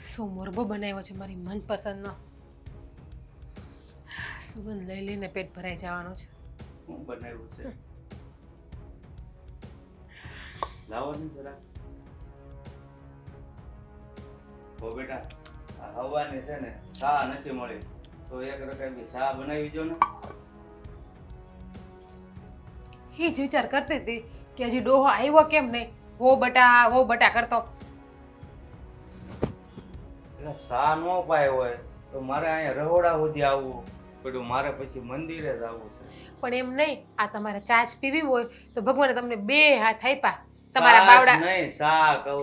શું મોરબો બનાવ્યો છે મારી મનપસંદનો. સુગંધ લઈ લઈને પેટ ભરાઈ જવાનો છે. હું બનાવ્યું છે લાવો ને જરા. ઓ બેટા આ હવાની છે ને શા નથી મળી તો એક રકાબી શા બનાવી દો ને. એ જ વિચાર કરતી હતી કે હજી ડોહો આવ્યો કેમ નહીં. વો બટા કરતો. એટલે શા નો પાય હોય તો મારે અહીંયા રહોડા સુધી આવવું પડ્યું, મારે પછી મંદિરે જ આવવું છે. પણ એમ નહીં, આ તમારે ચાચ પીવી હોય તો ભગવાને તમને 2 હાથ આપ્યા. તમારા બાવડા નહીં શા કહું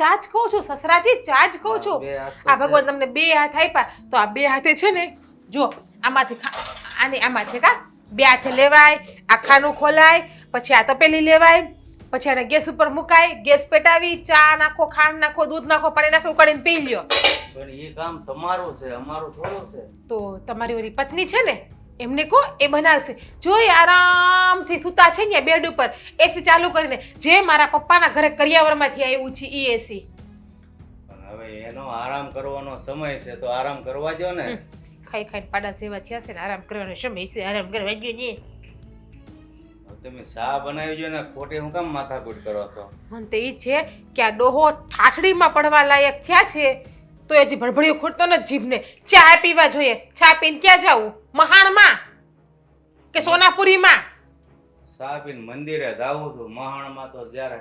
ચાચ કહું છું સસરાજી, ચાચ કહું છું. આ ભગવાન તમને 2 હાથ આપ્યા તો આ 2 હાથે છે ને જો આમાંથી આમાં છે કા 2 હાથે લેવાય, આ ખાનું ખોલાય, પછી આ તપેલી લેવાય, પછી આને ગેસ ઉપર મુકાય, ગેસ પેટાવી, ચા નાખો, ખાંડ નાખો, દૂધ નાખો, પાણી નાખો, ઉકાળીને પી લ્યો. પણ એ કામ તમારું છે, અમારું થોડું છે. તો તમારી ઓલી પત્ની છે ને એમને કહો એ બનાવશે. જોઈ આરામથી સૂતા છે ને બેડ ઉપર એસી ચાલુ કરીને, જે મારા પપ્પાના ઘરે કરિયાવરમાંથી આવ્યું છે ઈ એસી. પણ હવે એનો આરામ કરવાનો સમય છે તો આરામ કરવા દો ને. ખાઈ ખાઈને પાડા સેવા થયા છે ને આરામ કરવાનો સમય છે, આરામ કરવા ગયો ને. તમે શા બનાવી જો ને ખોટે હું કામ માથાકૂટ કરો છો? મને તો ઈ છે કે આ ડોહો ઠાઠડીમાં પડવા લાયક થયા છે તો હજી ભડભડિયો ખોટતો નથી જીભને. ચા પીવા જોઈએ. ચા પીને ક્યાં જાવું? મહાણમાં કે સોનાપુરીમાં? શા પીને મંદિરે જાવું છું. મહાણમાં તો જ્યારે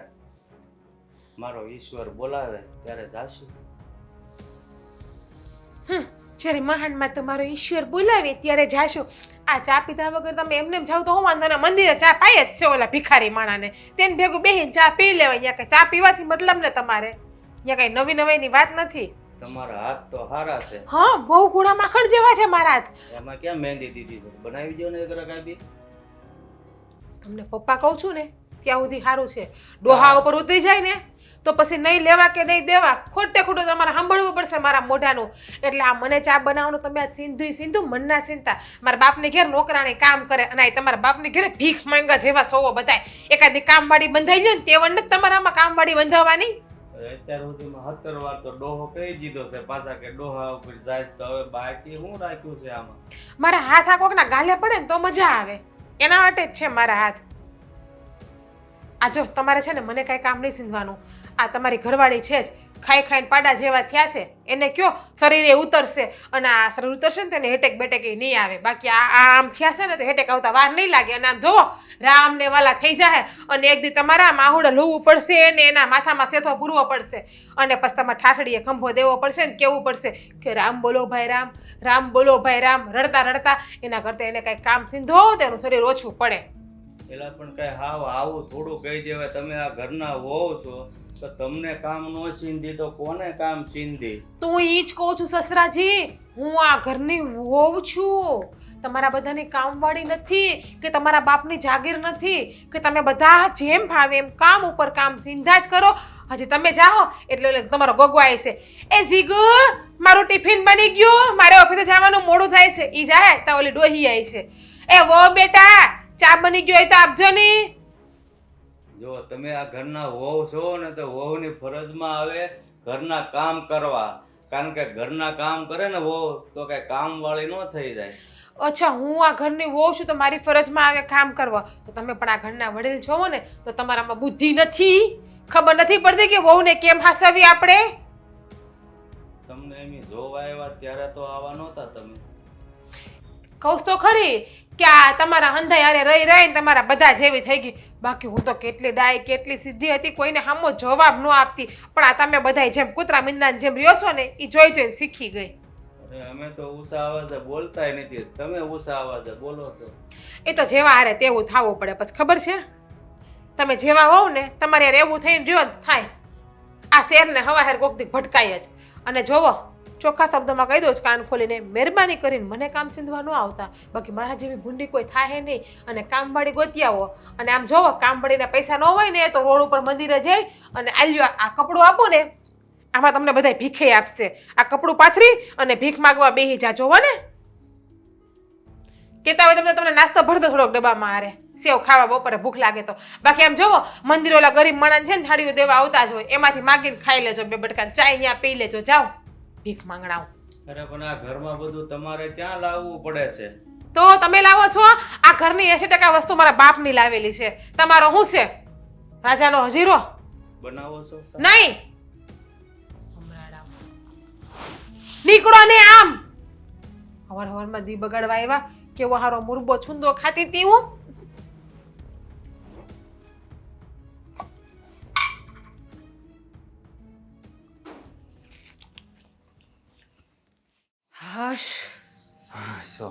મારો ઈશ્વર બોલાવે ત્યારે જાશું. જ્યારે મહાણમાં તમારો ઈશ્વર બોલાવે ત્યારે જાશો. આ ચા પીધા વગર તમે એમને જાવ તો હું વાંધો ને, મંદિરે ચા પાય જ છે ઓલા ભિખારી માણાને. તેને ભેગું બેહીને ચા પી લેવાય. અહીંયા કઈ ચા પીવાથી મતલબ ને તમારે, અહીંયા કઈ નવી નવાઈની વાત નથી. તમારા હાથ તો સારા છે. હા, બહુ ગુણા માખણ જેવા છે મારા હાથ. એમાં ક્યાં મહેંદી દીધી છે? બનાવી દો ને એક રકાબી. તમને પપ્પા કહું છું ને ત્યાં સુધી સારું છે. ડોહા ઉપર ઉતરી જાય ને તો પછી નહીં લેવા કે નહીં દેવા ખોટે ખોટું તમારે સાંભળવું પડશે મારા મોઢાનું. એટલે આ મને ચા બનાવવાનું તમે આ સિંધુ મનના ચિંતા. મારા બાપને ઘેર નોકરાણી કામ કરે અને આ તમારા બાપને ઘેરે ભીખ માંગા જેવા સોવો બધાય. એકાદી કામવાળી બંધાઈ લ્યો ને તે વંડ તમારામાં કામવાળી બંધાવવાની. અત્યાર સુધીમાં 17 વાર તો ડોહો કહી દીધો છે પાછા કે ડોહા ઉપર જાય તો હવે બાકી શું રાખ્યું છે આમાં? મારા હાથ આ કોકના ગાલે પડે ને તો મજા આવે, એના માટે જ છે મારા હાથ. આ જો તમારે છે ને મને કાંઈ કામ નહીં સીંધવાનું. આ તમારી ઘરવાળી છે જ ખાઈ ખાઈને પાડા જેવા થયા છે, એને કયો શરીરે ઉતરશે અને આ શરીર ઉતરશે ને તો એને હેટેક બેટેક નહીં આવે. બાકી આ આમ થયા છે ને તો હેટેક આવતા વાર નહીં લાગે. અને આમ જોવો રામ ને વાલા થઈ જાય અને એક દી તમારા માહુડે લોવું પડશે ને એના માથામાં સેથો પૂરવો પડશે અને પછી તમારે ઠાઠડીએ ખંભો દેવો પડશે ને કેવું પડશે કે રામ બોલો ભાઈ રામ, રામ બોલો ભાઈ રામ. રડતા રડતા એના કરતા એને કાંઈ કામ સીંધો તો એનું શરીર ઓછું પડે. પેલા પણ કઈ હાવ આવું થોડું કહી દેવાય. તમે આ ઘરના હોવ છો તો તમને કામ નો સીંધી તો કોને કામ સીંધી? તો હું ઈ જ કહું છું સસરાજી, હું આ ઘરની વહુ છું. તમારા બધાની કામવાળી નથી કે તમારા બાપની જાગીર નથી કે તમે બધા જેમ ભાવે એમ કામ ઉપર કામ સીંધા જ કરો. હજી તમે જાઓ એટલે તમારો ગોગો આવે છે, એ જીગુ મારું ટિફિન બની ગયું, મારે ઓફિસે જવાનું મોડું થાય છે. ઈ જાય તો ઓલી ડોહી આવી છે, એ વો બેટા ચા બની ગયો હોય તો આપજો ની. જો તમે આ ઘરના વહુ છો ને તો વહુની ફરજમાં આવે ઘરના કામ કરવા. કારણ કે ઘરના કામ કરે ને વહુ તો કઈ કામ વાળી ન થઈ જાય. અચ્છા, હું આ ઘરની વહુ છું તો મારી ફરજમાં આવે કામ કરવા. તો તમે પણ આ ઘરના વડીલ છો ને તો તમારામાં બુદ્ધિ નથી, ખબર નથી પડતી કે વહુને કેમ હાસવી આપણે. તમને એમ જોવા આવ્યા ત્યારે તો આવા નહોતા તમે. કહું તો ખરી કે આ તમારા હંધાઈ હારે રહી રહીને તમારા બધા જેવી થઈ ગઈ. બાકી હું તો કેટલી ડાય કેટલી સીધી હતી, કોઈને સામો જવાબ ન આપતી. પણ આ તમે બધા જેમ કૂતરા મીંડાની જેમ રહ્યો છો ને એ જોઈ જોઈને શીખી ગઈ. અમે તો ઊંચા અવાજે બોલતાય નથી, તમે ઊંચા અવાજે બોલો છો. એ તો જેવા હારે તેવું થવું પડે. પછી ખબર છે તમે જેવા હોવ ને તમારે યાર એવું થઈને રહ્યો થાય. આ શેરને હવા હેર કોક દી ભટકાય જ. અને જોવો ચોખ્ખા શબ્દોમાં કહી દો જ કાન ખોલીને, મહેરબાની કરીને મને કામ સીંધવા ન આવતા. બાકી મારા જેવી ભૂંડી કોઈ થાય નહીં. અને કામવાળી ગોતી આવો. અને આમ જોવો કામવાળીના પૈસા ન હોય ને તો રોડ ઉપર મંદિરે જઈ અને આલ્યો આ કપડું આપો ને આમાં તમને બધા ભીખે આપશે. આ કપડું પાથરી અને ભીખ માગવા બેહી જા. જોવો ને કેતા હોય તમને નાસ્તો ભરતો થોડોક ડબ્બામાં હારે સેવ ખાવા બપોરે ભૂખ લાગે તો. બાકી આમ જોવો મંદિર ઓલા ગરીબ માણસ છે ને થાળીઓ દેવા આવતા જ હોય, એમાંથી માગીને ખાઈ લેજો. 2 બટકા ચાય અહીંયા પી લેજો. જાઓ. ભીખ માંગણાઓ. અરે પણ આ ઘરમાં બધું તમારે ક્યાં લાવવું પડે છે? તો તમે લાવો છો? આ ઘરની 80% વસ્તુ મારા બાપની લાવેલી છે. તમારો શું છે? રાજાનો હજીરો? બનાવો છો? નહીં. નીકળો ને આમ. હવારમાં દી બગાડવા આવ્યા. કેવો હારો મુરબો છુંદો ખાતી તી હું. હશ. સો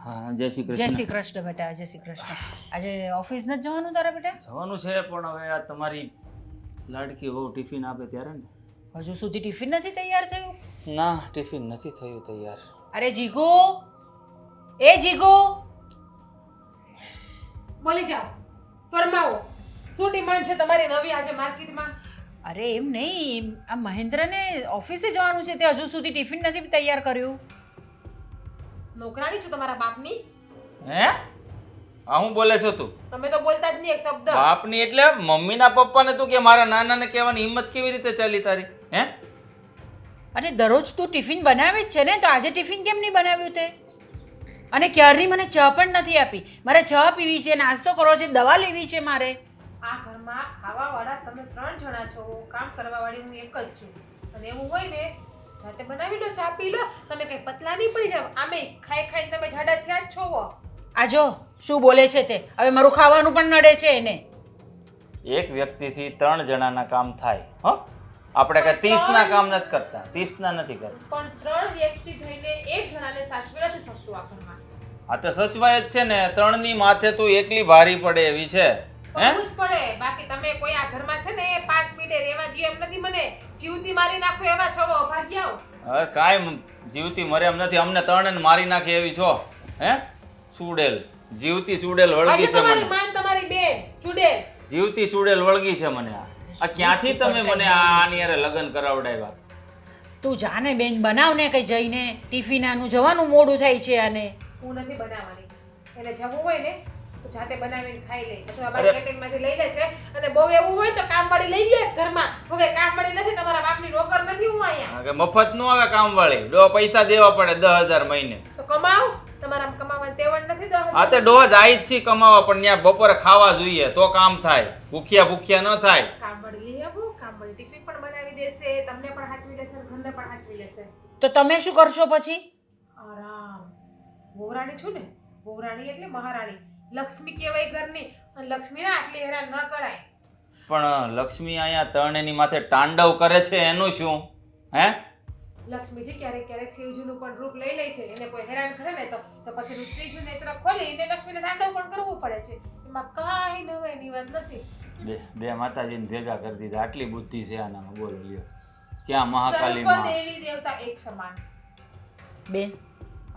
હા જય શ્રી જય કૃષ્ણ. શ્રી કૃષ્ણ બેટા, જય શ્રી કૃષ્ણ. આજે ઓફિસ નથી જવાનું તારા બેટા? જવાનું છે પણ હવે આ તમારી લાડકી વહુ ટિફિન આપે ત્યારે ને. હજુ સુધી ટિફિન નથી તૈયાર થયું? ના ટિફિન નથી થયું તૈયાર. અરે જીગુ, એ જીગુ, બોલી જાઓ. ફરમાવો. શું ડિમાન્ડ છે તમારી નવી આજે માર્કેટમાં? અરે એમ નહીં, આ મહેન્દ્રને ઓફિસે જવાનું છે, તે હજુ સુધી ટિફિન નથી તૈયાર કર્યું. નોકરાણી છું તમારા બાપની? હે આ હું બોલે છો તું? તમે તો બોલતા જ નહીં એક શબ્દ. બાપની એટલે મમ્મીના પપ્પાને તું કે મારા નાનાને કહેવાની હિંમત કેવી રીતે ચાલી તારી? હે અને દરરોજ તું ટિફિન બનાવે જ છે ને, તો આજે ટિફિન કેમ નહીં બનાવ્યું તે? અને ક્યારની મને ચા પણ નથી આપી. મારે ચા પીવી છે, નાસ્તો કરવો છે, દવા લેવી છે મારે. આ ઘરમાં ખાવાવાળા તમે 3 જણા છો, કામ કરવાવાળી હું એક જ છું. અને એવું હોય ને રાતે બનાવી લો, ચા પી લો. તમે કઈ પતલા નહીં પડી જાવ. આમે ખાઈ ખાઈને તમે જાડા થયા જ છો. આ જો શું બોલે છે તે. હવે મારું ખાવાનું પણ નડે છે એને. એક વ્યક્તિથી 3 જણાના કામ થાય. હો આપણે કઈ 30 ના કામ નથી કરતા, 30 ના નથી કરતા. પણ 3 વ્યક્તિ થઈને એક જણાને સાચવી નથી શકતું આ ઘરમાં. આ તો સચવાય જ છે ને. 3 ની માથે તું એકલી ભારી પડે એવી છે. હે પડવું જ પડે. બાકી તમે કોઈ આ ઘરમાં છે ને 5 મિનિટે રહેવા દો એમ નથી. મને જીવતી મારી નાખો એવા છો. ભાગી આવો. હવે કાંઈ જીવતી મરે એમ નથી. અમને 3 ને મારી નાખે એવી છો. હે ચૂડેલ, જીવતી ચૂડેલ વળગી આજે છે તમારી મને. માન તમારી બેન ચુડેલ. જીવતી ચૂડેલ વળગી છે મને. આ ક્યાંથી તમે મને આની હારે લગ્ન કરાવડાવ્યા? તું જાને બેન, બનાવ ને કઈ જઈને. ટિફિન આનું જવાનું મોડું થાય છે આને. હું નથી બનાવવાની. એને જવું હોય ને તો જાતે બનાવીને ખાઈ લે. અથવા બાર કેન્ટીનમાંથી લઈ લેશે. અને બહુ એવું હોય તો કામવાળી લઈ લે ઘરમાં. હું કઈ કામવાળી નથી, તમારા બાપની નોકર નથી હું અહીંયા. કે મફત નું આવે કામવાળી. ડો પૈસા દેવા પડે 10,000 મહિને. તો કમાવ. તમારા કમાવાની ટેવણ નથી. આ તો ડો જાય જ છે કમાવા, પણ ત્યાં બપોરે ખાવા જોઈએ તો કામ થાય. ભૂખ્યા ભૂખ્યા ન થાય. કામવાળી લઈ આવો. કામવાળી ટિફિન પણ બનાવી દેશે, તમને પણ હાચવી લેશે, ઘરને પણ હાચવી લેશે. તો તમે શું કરશો પછી? આરામ. વહુરાણી છું ને. વહુરાણી એટલે મહારાણી. લક્ષ્મી કહેવાય ઘરની. અને લક્ષ્મીને આટલી હેરાન ન કરાય. પણ લક્ષ્મી અહીંયા 3 ની માથે તાંડવ કરે છે એનું શું? હે લક્ષ્મીજી ક્યારેક ક્યારેક શિવજીનું પણ રૂપ લઈ લે છે. એને કોઈ હેરાન કરે ને તો પછી ત્રીજું નેત્ર ખોલીને લક્ષ્મીને તાંડવ પણ કરવું પડે છે. એમાં કાંઈ નવાઈની વાત નથી. બે માતાજીને ભેગા કરી દીધા. આટલી બુદ્ધિ છે આનામાં. બોલો લ્યો. ક્યાં મહાકાલી માં? સર્વ દેવી દેવતા એક સમાન. બેન,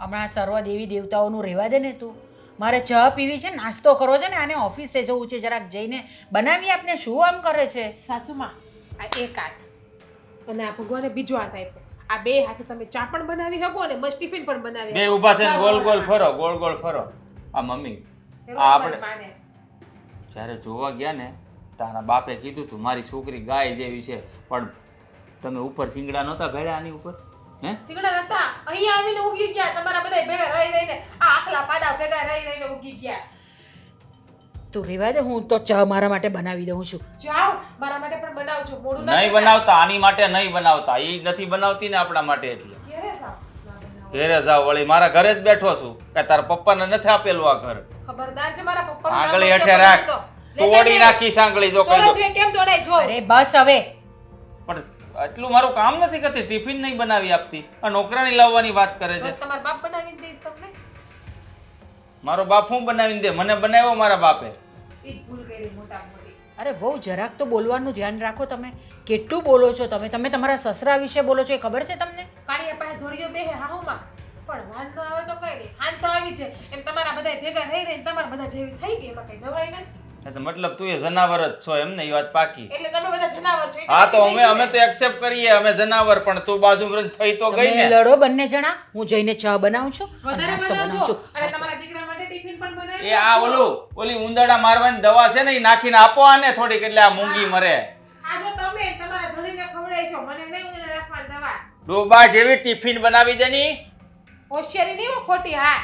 હમણાં સર્વ દેવી દેવતાઓનું રહેવા દે ને તું. મારે ચા પીવી છે, નાસ્તો કરવો છે ને, આને ઓફિસે જવું છે. જરાક જઈને બનાવી આપને. શું આમ કરે છે? સાસુમાં આ એક હાથ અને આ ભગવાને બીજો હાથ આપ્યો. આ બે હાથે તમે ચા પણ બનાવી શકો અને બસ ટિફિન પણ બનાવી બે ઊભા થઈને ગોળ ગોળ ફરો, ગોળ ગોળ ફરો. આ મમ્મી આ આપણે જ્યારે જોવા ગયા ને તારા બાપે કીધું તું મારી છોકરી ગાય જેવી છે, પણ તમે ઉપર શિંગડા નહોતા ભેળ્યા આની ઉપર? હે શિંગડા નતા. અહીંયા આવીને ઉગી ગયા. તમારા બધા ભેગા રહી રહીને આ આખલા પાડા ભેગા રહી રહીને ઉગી ગયા. તું રહેવા દે, હું તો ચા મારા માટે બનાવી દઉં છું. જાઓ, મારા માટે પણ બનાવજો. મોડું નહીં બનાવતા, આની માટે નહીં બનાવતા. ઈ નથી બનાવતી ને આપણા માટે. એટલે ઘેરે જાઓ. ના બનાવો. ઘેરે જાવ વળી. મારા ઘરે જ બેઠો છું કે તારા પપ્પાને નથી આપેલું આ ઘર? ખબરદાર છે મારા પપ્પાનું નામ આંગળી વચ્ચે હેઠે રાખ. બોલતો. તોડી નાખીશ આંગળી જો કહી તોડે દો. છે કેમ તોડાય જો. અરે બસ હવે. પણ એટલું મારું કામ નથી કરતી. ટિફિન નહીં બનાવી આપતી. આ નોકરાણી લાવવાની વાત કરે છે. તમારા બાપ બનાવીને દઈશ તમને. મારો બાપ હું બનાવીને દે? મને બનાવ્યો મારા બાપે. ઈ જ ભૂલ કરી મોટા મોટી. અરે બહુ જરાક તો બોલવાનું ધ્યાન રાખો તમે. કેટલું બોલો છો તમે? તમે તમારા સસરા વિશે બોલો છો એ ખબર છે તમને? કાળિયા પાસે ધોળિયો બેહે હાહુમાં. પણ વાન ન આવે તો કઈ નહીં. હાન તો આવી છે. એમ તમારા બધા ભેગા રહી રહીને તમારા બધા જેવી થઈ ગઈ. એમાં કઈ નવાઈ નથી. એટલે મતલબ તું એ જનાવર જ છો એમ ને? એ વાત પાકી. એટલે તમે બધા જનાવર છો. હા તો અમે તો એક્સેપ્ટ કરીએ અમે જનાવર, પણ તું બાજુ થઈ તો ગઈ તમે ને. લડો બંને જણા. હું જઈને ચા બનાવું છું અને વધારે નાસ્તો બનાવું બનાવજો. છું. અને તમારા દીકરા માટે ટિફિન પણ બનાવી. એ આ ઓલી ઉંદરડા મારવાની દવા છે ને, એ નાખીને આપો આને થોડીક, એટલે આ મૂંગી મરે. આ જો તમે તમારા ધણીને ખવડાવી છો. મને નહીં ઉંદરડા રાખવાની દવા. ડોબા જેવી ટિફિન બનાવી દે ની. હોશિયારી નહીં હો ખોટી. હા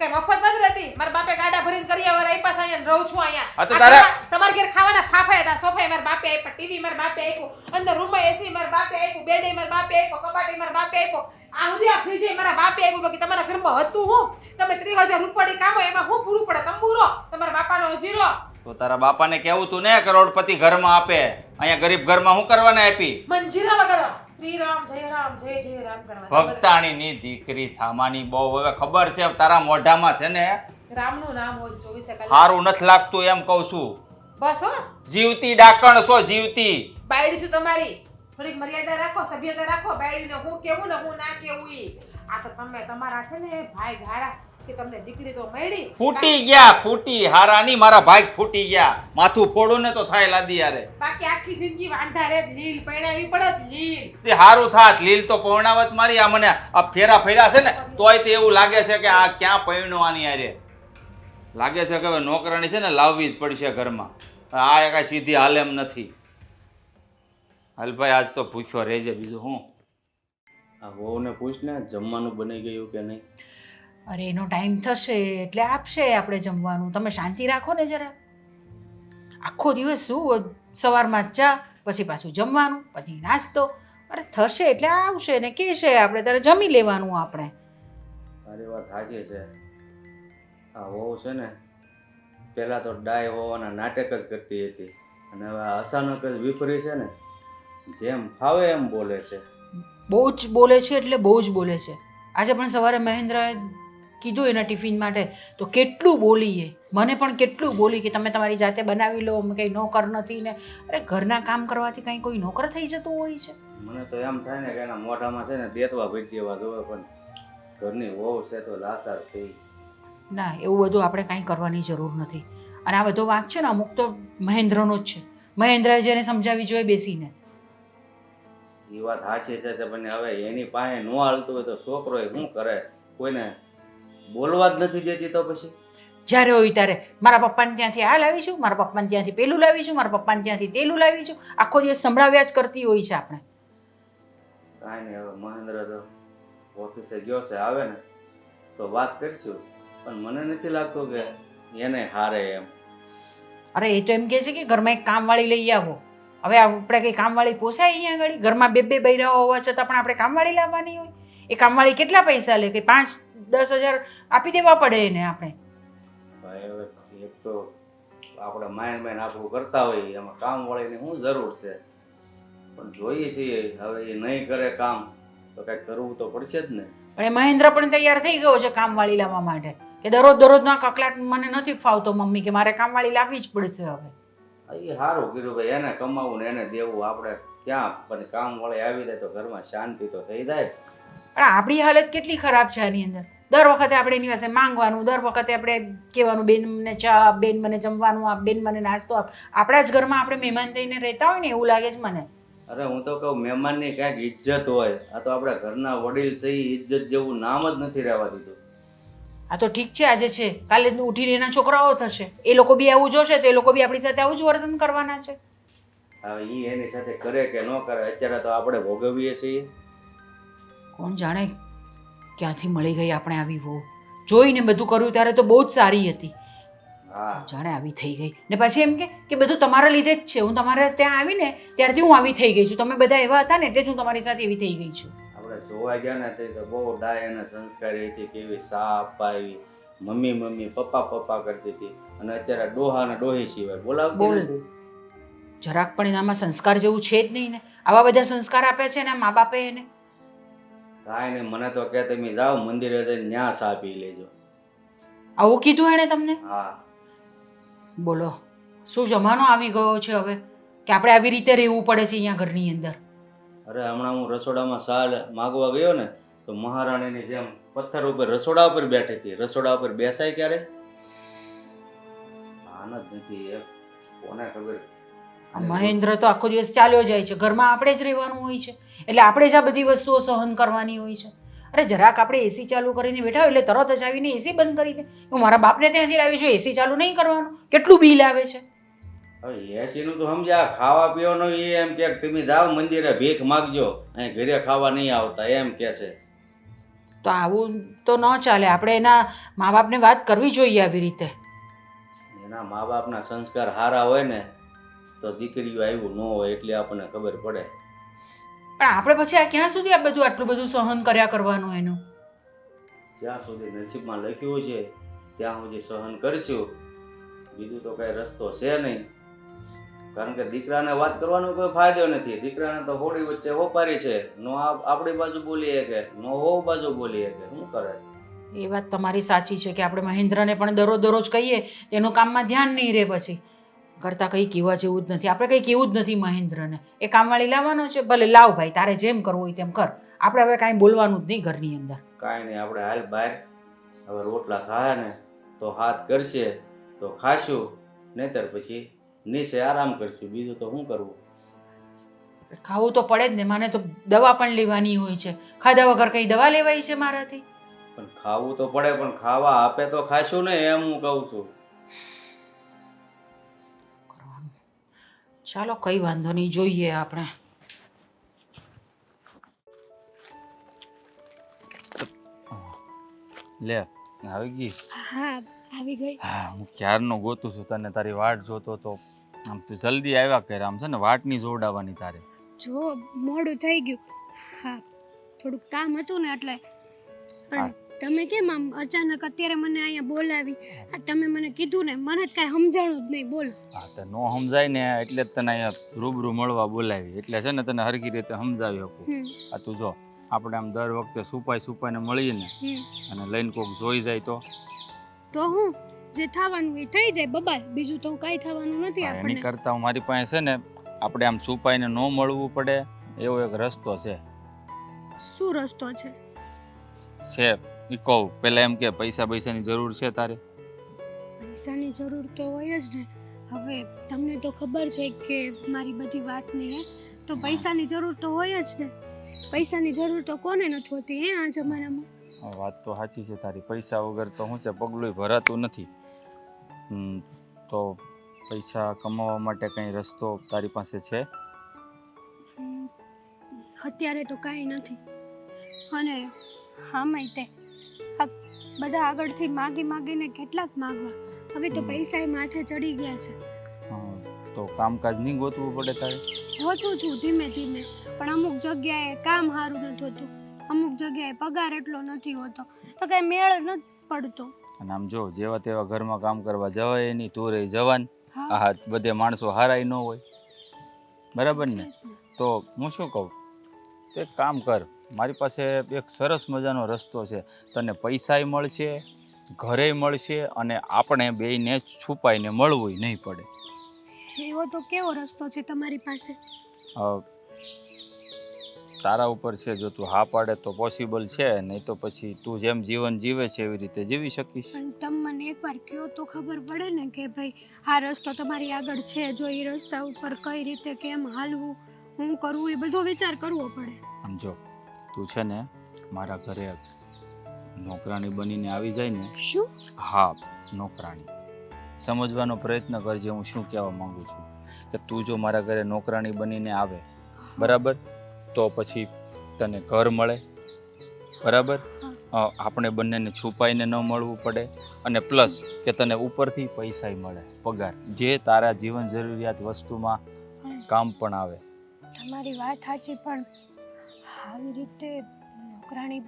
કઈ મફત નથી રહેતી. મારા બાપે ગાડા ભરીને કરિયાવર આપ્યા છે. અહીંયા રહું છું અહીંયા. હા તો તારા- તમારા ઘેર ખાવાના ફાફા હતા. સોફા મારા બાપે આપ્યા, ટીવી મારા બાપે આપ્યું, અંદર રૂમમાં એસી મારા બાપે આપ્યું, બેડ મારા બાપે આપ્યો, કબાટ મારા બાપે આપ્યો, આ સુધી આ ફ્રીજ મારા બાપે આપ્યું. બાકી તમારા ઘરમાં હતું હું? તમે 30,000 રૂપિયા કામો એમાં હું પૂરું પડે? તંબુરો તમારા બાપાનો હજીરો. તો તારા બાપાને કેવું તું ને કરોડપતિ ઘરમાં આપે, અહીંયા ગરીબ ઘરમાં હું કરવાને આપી? મંજીરા વગાડો. શ્રી રામ જય રામ જય જય રામ કરવા. ભક્તાણીની દીકરી થામાની બહુ હવે ખબર છે તારા મોઢામાં છે ને રામનું નામ હોય 24 કલાક. સારું નથી લાગતું એમ કહું છું. બસ હો, જીવતી ડાકણ છો જીવતી. બાયડી છું તમારી. થોડીક મર્યાદા રાખો, સભ્યતા રાખો. બાયડીને હું કેવું ને હું ના કેવું ઈ. આ તો તમે તમારા છે ને ભાઈ ગારા કે તમને દીકરી તો મળી. ફૂટી ગયા ફૂટી હારાની મારા ભાઈ ફૂટી ગયા. માથું ફોડું ને તો થાય લાદી યારે. બાકી આખી જિંદગી વાંઢા રે જ લીલ પૈણાવી પડત લીલ. તે હારું થાત લીલ તો પૌર્ણાવત મારી. આ મને આ ફેરા ફેરા છે ને તોય તે એવું લાગે છે કે આ ક્યાં પૈણવાની યારે. લાગે છે કે હવે નોકરાણી છે ને લાવવી જ પડશે ઘરમાં. આ કાંઈ સીધી હાલ એમ નથી. હાલ ભાઈ આજ તો ભૂખ્યો રહેજે બીજું હું. આ વહુને પૂછ ને જમવાનું બની ગયું કે નહીં. અરે એનો ટાઈમ થશે એટલે આપશે આપણે જમવાનું. તમે શાંતિ રાખો ને જરા. આખો દિવસ શું સવારમાં ચા, પછી પાછું જમવાનું, પછી નાસ્તો. અરે થશે એટલે આવશે ને કહેશે આપણે ત્યારે જમી લેવાનું આપણે. તારી વાત સાચી છે. આ વહુ છે ને પહેલાં તો ડાય હોવાના નાટક જ કરતી હતી અને હવે અચાનક જ વિફરી છે ને જેમ ફાવે એમ બોલે છે. બહુ જ બોલે છે એટલે બહુ જ બોલે છે. આજે પણ સવારે મહેન્દ્રએ કીધું એના ટિફિન માટે તો કેટલું બોલી એ. મને પણ કેટલું બોલી કે તમે તમારી જાતે બનાવી લો, કંઈ નોકર નથી ને. અરે ઘરના કામ કરવાથી કંઈ કોઈ નોકર થઈ જતું હોય છે? મને તો એમ થાય ને કે એના મોઢામાં છે ને દેતવા ભરી દેવા જોવે પણ ઘરની વહુ છે તો લાસાર થઈ. ના, એવું બધું આપણે કાંઈ કરવાની જરૂર નથી. અને આ બધો વાંક છે ને અમુક તો મહેન્દ્રનો જ છે. મહેન્દ્રએ જેને સમજાવી જોઈએ બેસીને. એ વાત સાચી છે પણ હવે એની પાસે ન હાલતું હોય તો છોકરો એ શું કરે? કોઈને બોલવા જ નથી દેતી તો પછી જ્યારે હોય ત્યારે મારા પપ્પાને ત્યાંથી આ લાવી છું, મારા પપ્પાને ત્યાંથી પેલું લાવી છું, મારા પપ્પાને ત્યાંથી તેલું લાવી છું. આખો દિવસ સંભળાવ્યા જ કરતી હોય છે આપણે. કાંઈ નહીં. હવે મહેન્દ્ર તો ઓફિસે ગયો છે, આવે ને તો વાત કરશું પણ મને નથી લાગતું કે એને હારે એમ. અરે એ તો એમ કહે છે કે ઘરમાં એક કામવાળી લઈ આવો. હવે આપણે કંઈ કામવાળી પોસાય અહીંયા આગળ? ઘરમાં બે બૈરાઓ હોવા છતાં પણ આપણે કામવાળી લાવવાની હોય? એ કામવાળી કેટલા પૈસા લે? કે 5-10 હજાર આપી દેવા પડે એને આપણે. ભાઈ હવે એક તો આપણે માઇન્ડ આપણું કરતા હોઈએ એમાં કામ વાળીની શું જરૂર છે? પણ જોઈએ છીએ હવે એ નહીં કરે કામ તો કંઈક કરવું તો પડશે જ ને. અને મહેન્દ્ર પણ તૈયાર થઈ ગયો છે કામવાળી લાવવા માટે કે દરરોજના કકલાટ મને નથી ફાવતો મમ્મી કે મારે કામવાળી લાવવી જ પડશે હવે. એ સારું કીધું ભાઈ, એને કમાવું ને એને દેવું. આપણે ક્યાં પણ કામ વાળી આવી જાય તો ઘરમાં શાંતિ તો થઈ જાય. પણ આપણી હાલત કેટલી ખરાબ છે આની અંદર. દર વખતે આપણે એની પાસે માંગવાનું, દર વખતે આપણે કહેવાનું બેન મને ચા આપ, બેન મને જમવાનું આપ, બેન મને નાસ્તો આપ. આપણા જ ઘરમાં આપણે મહેમાન થઈને રહેતા હોય ને એવું લાગે છે મને. અરે હું તો કહું મહેમાનની કાંઈક ઇજ્જત હોય. આ તો આપણા ઘરના વડીલ છે, ઇજ્જત જેવું નામ જ નથી રહેવા દીધું. આ તો ઠીક છે આજે છે, કાલે ઉઠીને એના છોકરાઓ થશે, એ લોકો બી આવું જોશે તો એ લોકો બી આપણી સાથે આવું જ વર્તન કરવાના છે. હવે એ એની સાથે કરે કે ન કરે અત્યારે તો આપણે ભોગવીએ છીએ. કોણ જાણે ક્યાંથી મળી ગઈ આપણે આવી વહુ. જોઈને બધું કર્યું ત્યારે તો બહુ જ સારી હતી. હા જાણે આવી થઈ ગઈ ને પાછી એમ કે બધું તમારા લીધે જ છે. હું તમારે ત્યાં આવીને ત્યારથી હું આવી થઈ ગઈ છું. તમે બધા એવા હતા ને એટલે જ હું તમારી સાથે એવી થઈ ગઈ છું. આપણે જોવા ગયા ને તે તો બહુ ડાય અને સંસ્કારી હતી. કેવી સા અપાવી, મમ્મી મમ્મી પપ્પા પપ્પા કરતી હતી અને અત્યારે ડોહા ને ડોહી સિવાય બોલાવતી બોલ. નથી. જરાક પણ એનામાં સંસ્કાર જેવું છે જ નહીં ને. આવા બધા સંસ્કાર આપ્યા છે ને મા બાપે એને. કાંઈ નહીં, મને તો કે તમે જાઓ મંદિરે જઈને ન્યા સા પી લેજો. આવું કીધું એણે તમને? હા બોલો શું જમાનો આવી ગયો છે હવે કે આપણે આવી રીતે રહેવું પડે છે અહીંયા ઘરની અંદર. અરે હમણાં હું રસોડામાં સા માગવા ગયો ને તો મહારાણીની જેમ પથ્થર ઉપર રસોડા ઉપર બેઠી હતી. રસોડા ઉપર બેસાય ક્યારે? આન જ નથી. એ કોને ખબર. આ મહેન્દ્ર તો આખો દિવસ ચાલ્યો જાય છે. ઘરમાં આપણે જ રહેવાનું હોય છે એટલે આપણે જ આ બધી વસ્તુઓ સહન કરવાની હોય છે. અરે જરાક આપણે એસી ચાલુ કરીને બેઠા હોય એટલે તરત જ આવીને એસી બંધ કરી દે. હું મારા બાપને ત્યાંથી લાવી છું, એસી ચાલુ નહીં કરવાનું. કેટલું બિલ આવે છે. હવે એસીનું તો સમજ્યા, ખાવા પીવાનું એ એમ કે તમે જાઓ મંદિરે ભીખ માગજો, અહીં ઘરે ખાવા નહીં આવતા એમ કે છે. તો આવું તો ન ચાલે. આપણે એના મા બાપને વાત કરવી જોઈએ આવી રીતે. એના મા બાપના સંસ્કાર સારા હોય ને તો દીકરીઓ આવ્યું ન હોય એટલે આપણને ખબર પડે. પણ આપણે પછી આ ક્યાં સુધી આ બધું આટલું બધું સહન કર્યા કરવાનું એનું? જ્યાં સુધી નસીબમાં લખ્યું છે ત્યાં સુધી સહન કરશું, બીજું તો કઈ રસ્તો છે નહીં. કારણ કે દીકરાને વાત કરવાનો કોઈ ફાયદો નથી. દીકરાને તો હોળી વચ્ચે ઓપારી છે, નો આપણી બાજુ બોલી શકે, નો હો બાજુ બોલી શકે. શું કરે? એ વાત તમારી સાચી છે કે આપણે મહેન્દ્રને પણ દરરોજ કહીએ એનું કામમાં ધ્યાન નહીં રહે. પછી કરતાં કંઈ કહેવા જેવું જ નથી. આપણે કંઈ કહેવું જ નથી મહેન્દ્રને. એ કામવાળી લાવવાનો છે, ભલે લાવ ભાઈ, તારે જેમ કરવું હોય તેમ કર. આપણે હવે કાંઈ બોલવાનું જ નહીં ઘરની અંદર. કાંઈ નહીં, આપણે હાલ બહાર. હવે રોટલા થાય ને તો હાથ કરશે તો ખાશું, નહીતર પછી નીચે આરામ કરશું. બીજું તો શું કરવું? ખાવું તો પડે જ ને. માને તો દવા પણ લેવાની હોય છે. ખાધા વગર કંઈ દવા લેવાય છે મારાથી? પણ ખાવું તો પડે, પણ ખાવા આપે તો ખાશું ને, એમ હું કહું છું. ચાલો કંઈ વાંધો નહીં, જોઈએ આપણે. લે આવી ગઈ? હા આવી ગઈ. હા, હું ક્યારનો ગોતું છું તને, તારી વાટ જોતો તો. આમ તું જલ્દી આવ્યા કર. આમ છે ને વાટ નહીં જોડાવાની તારે. જો મોડું થઈ ગયું. હા થોડુંક કામ હતું ને એટલે. પણ તમે કેમ આમ અચાનક અત્યારે મને અહીંયા બોલાવી? આ તમે મને કીધું ને, મને જ કાંઈ સમજાણું જ નહીં. બોલો. હા તો નો સમજાય ને એટલે જ તને અહીંયા રૂબરૂ મળવા બોલાવી. એટલે છે ને તને હરખી રીતે સમજાવી શકું. આ તું જો, આપણે આમ દર વખતે છુપાઈને મળીએ ને અને લઈને કોક જોઈ જાય તો હું જે થવાનું એ થઈ જાય બબાલ. બીજું તો કાંઈ થવાનું નથી એની આપણને. કરતાં મારી પાસે છે ને આપણે આમ છુપાઈને ન મળવું પડે એવો એક રસ્તો છે. શું રસ્તો છે? એ કહું પહેલાં એમ કે પૈસાની જરૂર છે તારે? પૈસાની જરૂર તો હોય જ ને. હવે તમને તો ખબર છે કે મારી બધી વાતની હે, તો પૈસાની જરૂર તો હોય જ ને. પૈસાની જરૂર તો કોને નથી હોતી હે આ જમાનામાં? વાત તો સાચી છે તારી. પૈસા વગર તો શું છે, પગલું ભરાતું નથી. તો પૈસા કમાવા માટે કંઈ રસ્તો તારી પાસે છે? અત્યારે તો કાંઈ નથી. અને આમાંય તે બધા આગળથી માગીને કેટલાક માગવા. હવે તો પૈસા માથે ચડી ગયા છે. તો કામકાજ નહીં ગોતવું પડે તારે? ગોતું છું ધીમે ધીમે, પણ અમુક જગ્યાએ કામ સારું નથી હોતું, અમુક જગ્યાએ પગાર એટલો નથી હોતો, તો કાંઈ મેળ નથી પડતો. અને આમ જો જેવા તેવા ઘરમાં કામ કરવા જવાય નહીં, તું રહી જવાન. આ બધે માણસો હારાય ન હોય, બરાબર ને? તો હું શું કહું, તો એક કામ કર, મારી પાસે એક સરસ મજાનો રસ્તો છે. તને પૈસાય મળશે, ઘરે મળશે, અને આપણે બેયને છુપાઈને મળવું નહીં પડે. એવો તો કેવો રસ્તો છે તમારી પાસે? તારા ઉપર છે. જો તું હા પાડે તો પોસિબલ છે, નહીં તો પછી તું જેમ જીવન જીવે છે એવી રીતે જીવી શકીશ. પણ તમે મને એકવાર કહો તો ખબર પડે ને કે ભાઈ આ રસ્તો તમારી આગળ છે. જો એ રસ્તા ઉપર કઈ રીતે કેમ હાલવું, હું કરવું, એ બધો વિચાર કરવો પડે. આમ જો તું છે ને મારા ઘરે નોકરાણી બનીને આવી જાય ને. શું? હા, નોકરાણી. સમજવાનો પ્રયત્ન કરજે હું શું કહેવા માંગુ છું. કે તું જો મારા ઘરે નોકરાણી બનીને આવે, બરાબર, તો પછી તને ઘર મળે, બરાબર, આપણે બંનેને છુપાઈને ન મળવું પડે, અને પ્લસ કે તને ઉપરથી પૈસા મળે, પગાર, જે તારા જીવન જરૂરિયાત વસ્તુમાં કામ પણ આવે. તમારી વાત સાચી, પણ આવી રીતે નોકરાણી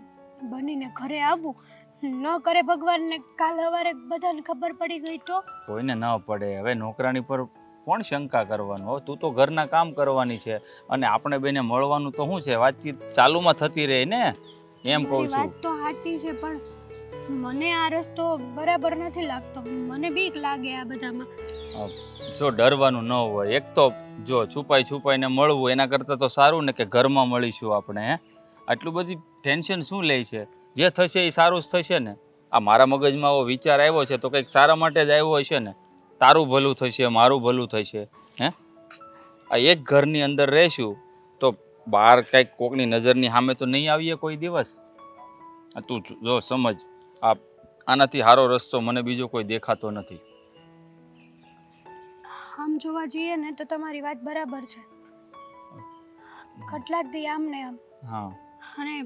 બનીને ઘરે આવવું ન કરે ભગવાનને, કાલ સવારે બધાને ખબર પડી ગઈ તો? કોઈને ન પડે. હવે નોકરાણી પર કોણ શંકા કરવાનું? હવે તું તો ઘરના કામ કરવાની છે, અને આપણે બેને મળવાનું તો શું છે, વાતચીત ચાલુમાં થતી રહે ને, એમ કહું છું. વાત તો સાચી છે, પણ મને આ રસ્તો બરાબર નથી લાગતો. મને બીક લાગે આ બધામાં. જો ડરવાનું ન હોય, એક તો જો છુપાઈને મળવું એના કરતાં તો સારું ને કે ઘરમાં મળીશું આપણે. આટલું બધી ટેન્શન શું લે છે? જે થશે એ સારું જ થશે ને. આ મારા મગજમાં આવો વિચાર આવ્યો છે તો કંઈક સારા માટે જ આવ્યો હશે ને. તારું ભલું થશે, મારું ભલું થશે. આ એક ઘરની અંદર રહેશું તો બહાર કંઈક કોકની નજરની સામે તો નહીં આવીએ કોઈ દિવસ. તું જો સમજ, આનાથી સારો રસ્તો મને બીજો કોઈ દેખાતો નથી. આમ જોવા જઈએ ને તો તમારી વાત બરાબર છે. કેટલાક દી આમ ને આમ હા અને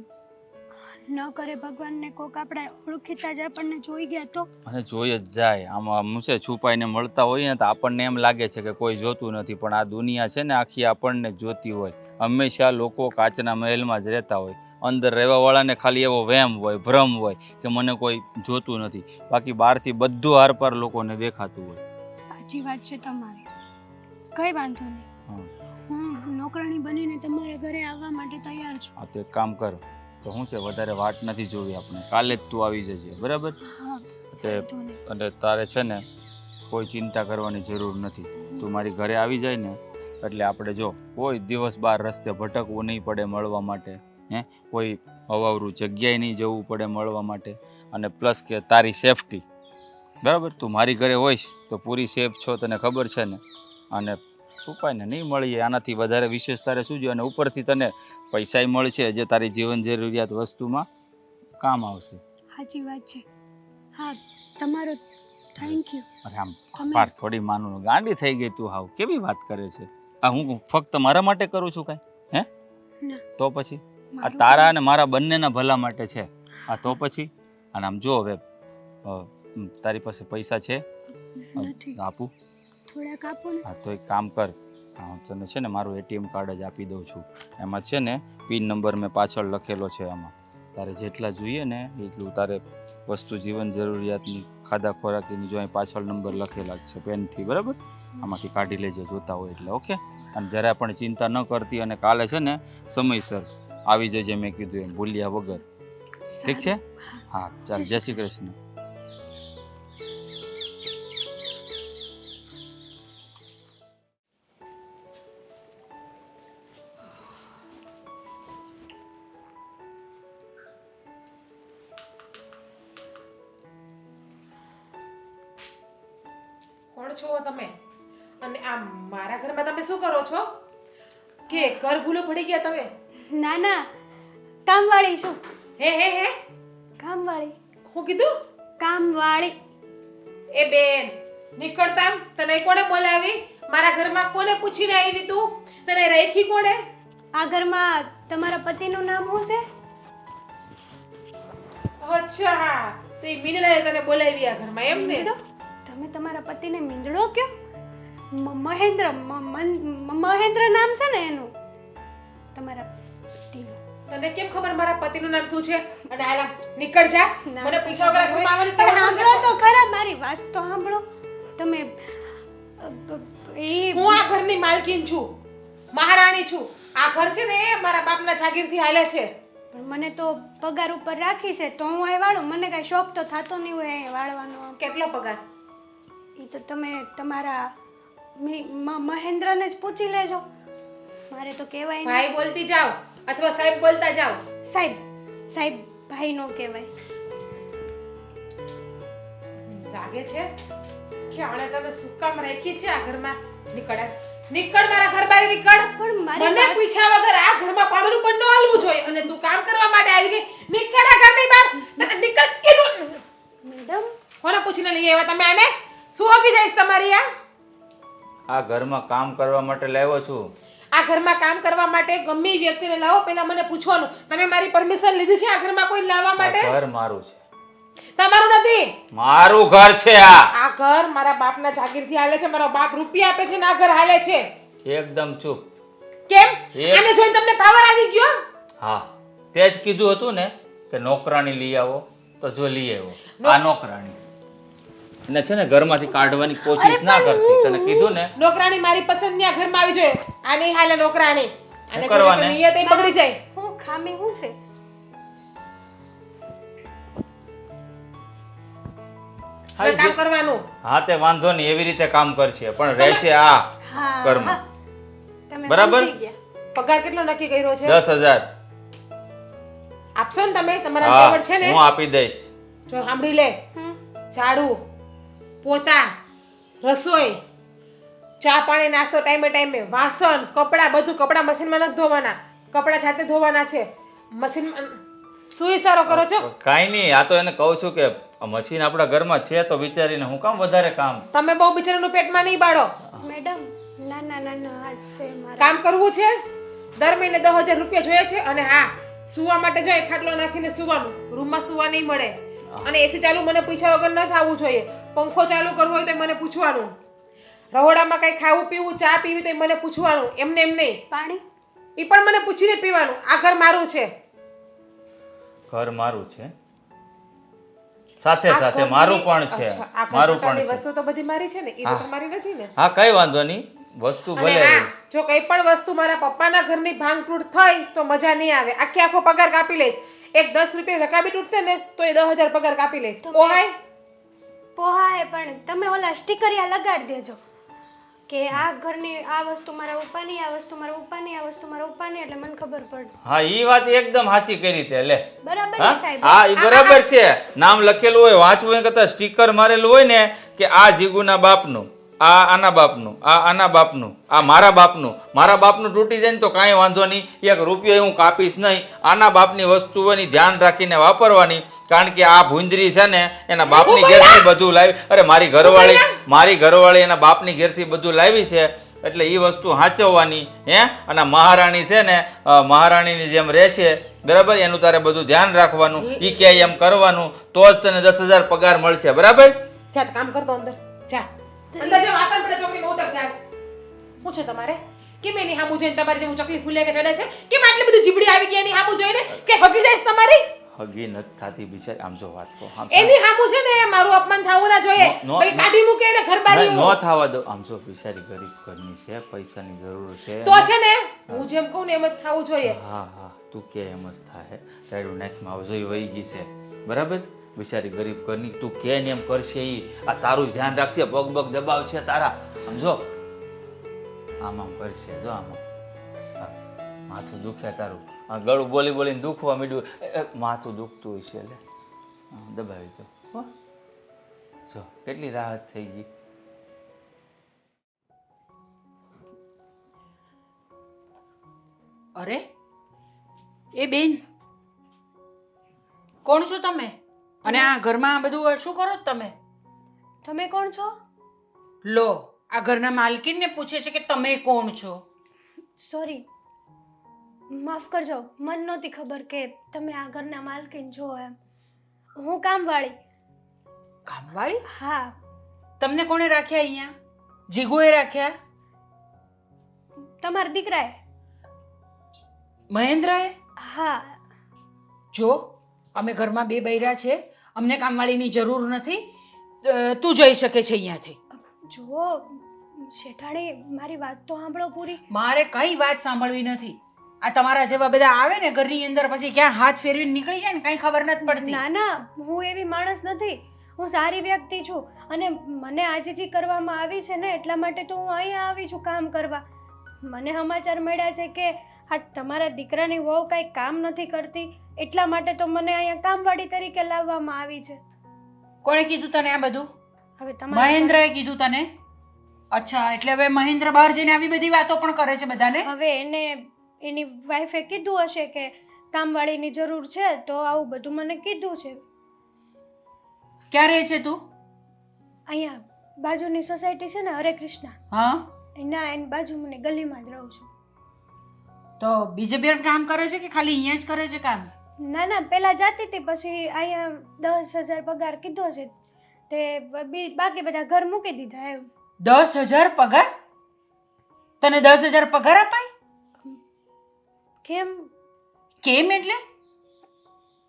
ન કરે ભગવાનને કોક આપણે ઓળખીતા જ આપણને જોઈ ગયા તો અને જોઈ જ જાય. આમાં મૂસે છુપાઈને મળતા હોઈએ ને તો આપણને એમ લાગે છે કે કોઈ જોતું નથી, પણ આ દુનિયા છે ને આખી આપણને જ જોતી હોય. હંમેશા લોકો કાચના મહેલમાં જ રહેતા હોય, અંદર રહેવાવાળાને ખાલી એવો વહેમ હોય, ભ્રમ હોય કે મને કોઈ જોતું નથી, બાકી બહારથી બધું આરપાર લોકોને દેખાતું હોય. સાચી વાત છે તમારી. કઈ વાંધો નહીં, હા હું નોકરાણી બનીને તમારા ઘરે આવવા માટે તૈયાર છું. આ તો એક કામ કર, તો શું છે વધારે વાટ નથી જોવી આપણે, કાલે જ તું આવી જજે, બરાબર? હા તે વાંધો નહીં. અને તારે છે ને કોઈ ચિંતા કરવાની જરૂર નથી. તું મારી ઘરે આવી જાય ને એટલે આપણે જો કોઈ દિવસ બહાર રસ્તે ભટકવું નહીં પડે મળવા માટે, કોઈ અવાવરું જગ્યાએ નહીં જવું પડે મળવા માટે, અને પ્લસ કે તારી સેફટી, બરાબર? તું મારી ઘરે હોઈશ તો પૂરી સેફ છો, તને ખબર છે ને. અને છુપાઈને નહીં મળીએ, આનાથી વધારે વિશેષ તારે શું જોઈએ? અને ઉપરથી તને પૈસાય મળશે જે તારી જીવન જરૂરિયાત વસ્તુમાં કામ આવશે. સાચી વાત છે. હા તમારો થેન્ક યુ. અરે આમ આભાર થોડી માનું, ગાંડી થઈ ગઈ તું, હાવ કેવી વાત કરે છે. આ હું ફક્ત મારા માટે કરું છું કાંઈ? હે ના. તો પછી આ તારા અને મારા બંનેના ભલા માટે છે. આ તો પછી અને આમ જો હવે તારી પાસે પૈસા છે? નથી. આપું? થોડાક આપો ને. હા તો એક કામ કર, તને છે ને મારું એટીએમ કાર્ડ જ આપી દઉં છું. એમાં છે ને પિન નંબર મેં પાછળ લખેલો છે. આમાં તારે જેટલા જોઈએ ને એટલું તારે વસ્તુ જીવન જરૂરિયાતની ખાધા ખોરાકીની જો અહીં પાછળ નંબર લખેલા છે પેનથી, બરાબર? આમાંથી કાઢી લેજે જોતા હોય એટલે, ઓકે? અને જરા પણ ચિંતા ન કરતી, અને કાલે છે ને સમયસર આવી જજે, મેં કીધું એમ ભૂલ્યા વગર, ઠીક છે? હા ચાલ, જય શ્રી કૃષ્ણ. કોણ છો તમે? અને આ મારા ઘરમાં તમે શું કરો છો? કે ઘર ભૂલો પડી ગયા તમે? ના ના, કામવાળી છું. હે હે હે કામવાળી. હું કીધું? કામવાળી. એ બેન નીકળતા, તને કોણે બોલાવી? મારા ઘરમાં કોને પૂછીને આવી તું? તને રાખી કોણે? આ ઘરમાં તમારા પતિનું નામ શું છે? અચ્છા હા, તો એ મીનળાએ તને બોલાવી આ ઘરમાં, એમ ને? મીંદડો? તમે તમારા પતિને મીંદડો કયો? મહેન્દ્ર મહેન્દ્ર નામ છે ને એનું, તમારા પતિનું. તને કેમ ખબર મારા પતિનું નામ શું છે? અને હાલા નીકળ જા, મને પૈસા વગર ઘરમાં આવવાની પણ તને સાંભળો તો ખરા, મારી વાત તો સાંભળો. તમે હું આ ઘરની માલકીન છું, મહારાણી છું. આ ઘર છે ને મારા બાપના જાગીરથી હાલે છે. પણ મને તો પગાર ઉપર રાખી છે તો હું અહીં વાળું. મને કાંઈ શોખ તો થતો નહીં હોય અહીં વાળવાનો. કેટલો પગાર? એ તો તમે તમારા મહેન્દ્રને જ પૂછી લેજો, મારે તો કહેવાય નહીં. ભાઈ બોલતી જાવ અથવા સાહેબ બોલતા જાવ. સાહેબ સાહેબ ભાઈ નો કહેવાય. લાગે છે કે આણે તને શું કામ રાખી છે આ ઘરમાં? નીકળ, નીકળ મારા ઘર બહાર નીકળ. પણ મારી મને પૂછ્યા વગર આ ઘરમાં પાવલું પણ ન હાલવું જોઈએ, અને તું કામ કરવા માટે આવી ગઈ. નીકળ આ ઘરની બહાર, તને નીકળ કીધું. મેડમ કોને પૂછીને લઈ આવ્યા તમે આને? શું હોગી જાય તમારી? આ ઘરમાં કામ કરવા માટે લાવ્યો છું. આ ઘરમાં કામ કરવા માટે ગમે એ વ્યક્તિને લાવો, પહેલા મને પૂછવાનું. તમે મારી પરમિશન લીધી છે આ ઘરમાં કોઈ લાવવા આ માટે? ઘર મારું છે. તમારું નથી. મારું ઘર છે આ. આ ઘર મારા બાપના જાગીરથી હાલે છે. મારો બાપ રૂપિયા આપે છે ને આ ઘર હાલે છે. એકદમ ચૂપ. કેમ? એક- આને જોઈને તમને પાવર આવી ગયો? હા, તે જ કીધું હતું ને કે નોકરાણી લઈ આવો, તો જો લઈ આવ્યો. આ નોકરાણી એને છે ને ઘરમાંથી કાઢવાની કોશિશ ના કરતી, તને કીધું ને. નોકરાણી મારી પસંદની આ ઘરમાં આવી જોઈએ. આ નહીં હાલે નોકરાણી. આને શું કરવાને? જોઈને તો નિયત ય બગડી જાય. હું ખામી શું છે? હા, કામ કરવાનું. હા તે વાંધો નહીં, એવી રીતે કામ કરશે, પણ રહેશે આ હા ઘરમાં. તમે બરાબર? સમજી ગયા. પગાર કેટલો નક્કી કર્યો છે? 10,000. આપશો ને તમે? તમારા હા, જેવડ છે ને? હું આપી દઈશ. જો સાંભળી લે. હમ. ઝાડુ, પોતા, રસોઈ, ચા પાણી નાસ્તો ટાઈમે ટાઈમે, વાસણ, કપડાં, બધું. કપડાં મશીનમાં નથી ધોવાના, કપડાં જાતે ધોવાના છે. મશીનમાં શું ઈશારો કરો છો? કાંઈ નહીં, આ તો એને કહું છું કે મશીન આપણા ઘરમાં છે તો વિચારીને હું કામ વધારે કામ. તમે બહુ બિચારાનું પેટમાં નહીં બાળો. મેડમ નાના નાના હાથ છે મારા. કામ કરવું છે, દર મહિને 10,000 રૂપિયા જોઈએ છે. અને હા, સુવા માટે જો એક ખાટલો નાખીને સુવાનું, રૂમમાં સુવા નહીં મળે. અને એસી ચાલુ મને પૂછ્યા વગર ન થવું જોઈએ. પંખો ચાલુ કરવો હોય તો મને પૂછવાનું. રહોડામાં કઈ ખાવું પીવું, ચા પીવી તો મને પૂછવાનું, એમને એમ નહીં. પાણી એ પણ મને પૂછીને પીવાનું. આ ઘર મારું છે. ઘર મારું છે, સાથે આ સાથે ઘરની- મારું પણ છે. અચ્છા, આ ઘર મારું પ્રકારની પણ છે. વસ્તુ તો બધી મારી છે ને, એ તો હા. તમારી નથી ને. હા, કઈ વાંધો નહીં, વસ્તુ અને ભલે હા, રહી. જો કઈ પણ વસ્તુ મારા પપ્પાના ઘરની ભાંગતૂટ થઈ તો મજા નહીં આવે. આખો પગાર કાપી લઈશ. એક 10 રૂપિયા રકાબી તૂટશે ને તો એ 10,000 પગાર કાપી લઈશ. તો પોહાય? પોહાય પણ તમે ઓલા સ્ટીકરિયા લગાડી દેજો કે આ ઘરની આ વસ્તુ મારા પપ્પાની, આ વસ્તુ મારા પપ્પાની, આ વસ્તુ મારા પપ્પાની, એટલે મને ખબર પડે. હા, ઈ વાત એકદમ સાચી કરી તે લે. બરાબર હા ને સાહેબ? હા, ઈ બરાબર છે. નામ લખેલું હોય, વાંચવું હોય કરતા સ્ટીકર મારેલું હોય ને કે આ જીગુના બાપનું, આ આના બાપનું, આ આના બાપનું, આ મારા બાપનું. મારા બાપનું તૂટી જાય ને તો કાંઈ વાંધો નહીં, એક રૂપિયો હું કાપીશ નહીં. આના બાપની વસ્તુઓની ધ્યાન રાખીને વાપરવાની. કારણ કે આ ભૂંદરી છે ને એના બાપની ઘેરથી બધું લાવી. અરે મારી ઘરવાળી એના બાપની ઘેરથી બધું લાવી છે, એટલે એ વસ્તુ સાચવવાની. હે, અને મહારાણી છે ને મહારાણીની જેમ રહેશે, બરાબર? એનું તારે બધું ધ્યાન રાખવાનું, ઈ કે એમ કરવાનું, તો જ તને 10,000 પગાર મળશે, બરાબર? જા તો કામ કરતો અંદર. જા. અંદર જે વાસણ પડે ચોકડી મોટક જા. શું છે તમારે? કેમ એની હામું જોઈને તમારી જેવું ચકલી ફૂલે કે ચડે છે? કેમ આટલી બધી જીબડી આવી ગઈ એની હામું જોઈને કે હગી જઈશ તમારી? હગી નથી થાતી બિચારી. આમ જો વાત કહો, આમ એની હામું છે ને મારું અપમાન થાવું ના જોઈએ. નો- ભાઈ કાઢી મૂકે એને ઘર બારી. ન થવા દો. આમ જો બિચારી ગરીબ ઘરની છે, પૈસાની જરૂર છે. તો છે ને હું જેમ કહું ને એમ જ થાવું જોઈએ. હા હા, તું કે એમ જ થાય. ટાયડું નાખમાં આવ જોઈ વહી ગઈ છે, બરાબર? બિચારી ગરીબ ઘરની, તું કે ને એમ કરશે ઈ. આ તારું ધ્યાન રાખશે, પગ પગ દબાવશે તારા. આમ જો આમ આમ કરશે, જો આમ આમ. હા, માથું દુખે તારું. આ ગળું બોલી બોલીને દુખવા માંડ્યું. માથું દુખતું હોય છે, એટલે દબાવી દો. હો, જો કેટલી રાહત થઈ ગઈ. અરે એ બેન, કોણ છો તમે? અને આ ઘરમાં આ બધું શું કરો છો તમે? તમે કોણ છો? લો, આ ઘરના માલકીનને પૂછે છે કે તમે કોણ છો? સોરી, માફ કરજો, મને નહોતી ખબર કે તમે આ ઘરના માલકીન છો એમ. હું કામવાળી. કામવાળી? હા. તમને કોણે રાખ્યા અહીંયા? જીગુએ રાખ્યા? તમારા દીકરાએ. મહેન્દ્રએ? હા. જો અમે ઘરમાં 2 બૈરા છે, અમને કામવાળીની જરૂર નથી. તું જઈ શકે છે અહીંયાથી. જુઓ શેઠાણી, મારી વાત તો સાંભળો પૂરી. મારે કઈ વાત સાંભળવી નથી. આ તમારા જેવા બધા આવે ને ઘરની અંદર, પછી ક્યાં હાથ ફેરવીને નીકળી જાય ને કઈ ખબર નથી પડતી. ના ના, હું એવી માણસ નથી. હું સારી વ્યક્તિ છું અને મને આજીજી કરવામાં આવી છે ને એટલા માટે તો હું અહીંયા આવી છું કામ કરવા. મને સમાચાર મળ્યા છે કે આ તમારા દીકરાની વહુ કાંઈ કામ નથી કરતી, એટલા માટે તો મને અહીંયા કામવાળી તરીકે લાવવામાં આવી છે. કોણે કીધું તને આ બધું? હવે તમારે મહેન્દ્રએ કીધું તને? અચ્છા, એટલે હવે મહેન્દ્ર બહાર જઈને આવી બધી વાતો પણ કરે છે બધાને? હવે એને એની વાઈફે કીધું હશે કે કામવાળીની જરૂર છે તો આવું બધું મને કીધું છે. ક્યાં રહે છે તું? અહીંયા બાજુની સોસાયટી છે ને હરે કૃષ્ણા, હા, એની બાજુ મને ગલીમાં જ રહું છું. તો બીજે બેન કામ કરે છે કે ખાલી અહીંયા જ કરે છે કામ? ના ના, પહેલા જાતી હતી, પછી અહીંયા 10,000 પગાર કીધો છે તે બાકી બધા ઘર મૂકી દીધા એમ. 10,000 પગાર? તને 10,000 પગાર અપાય? કેમ? કેમ એટલે?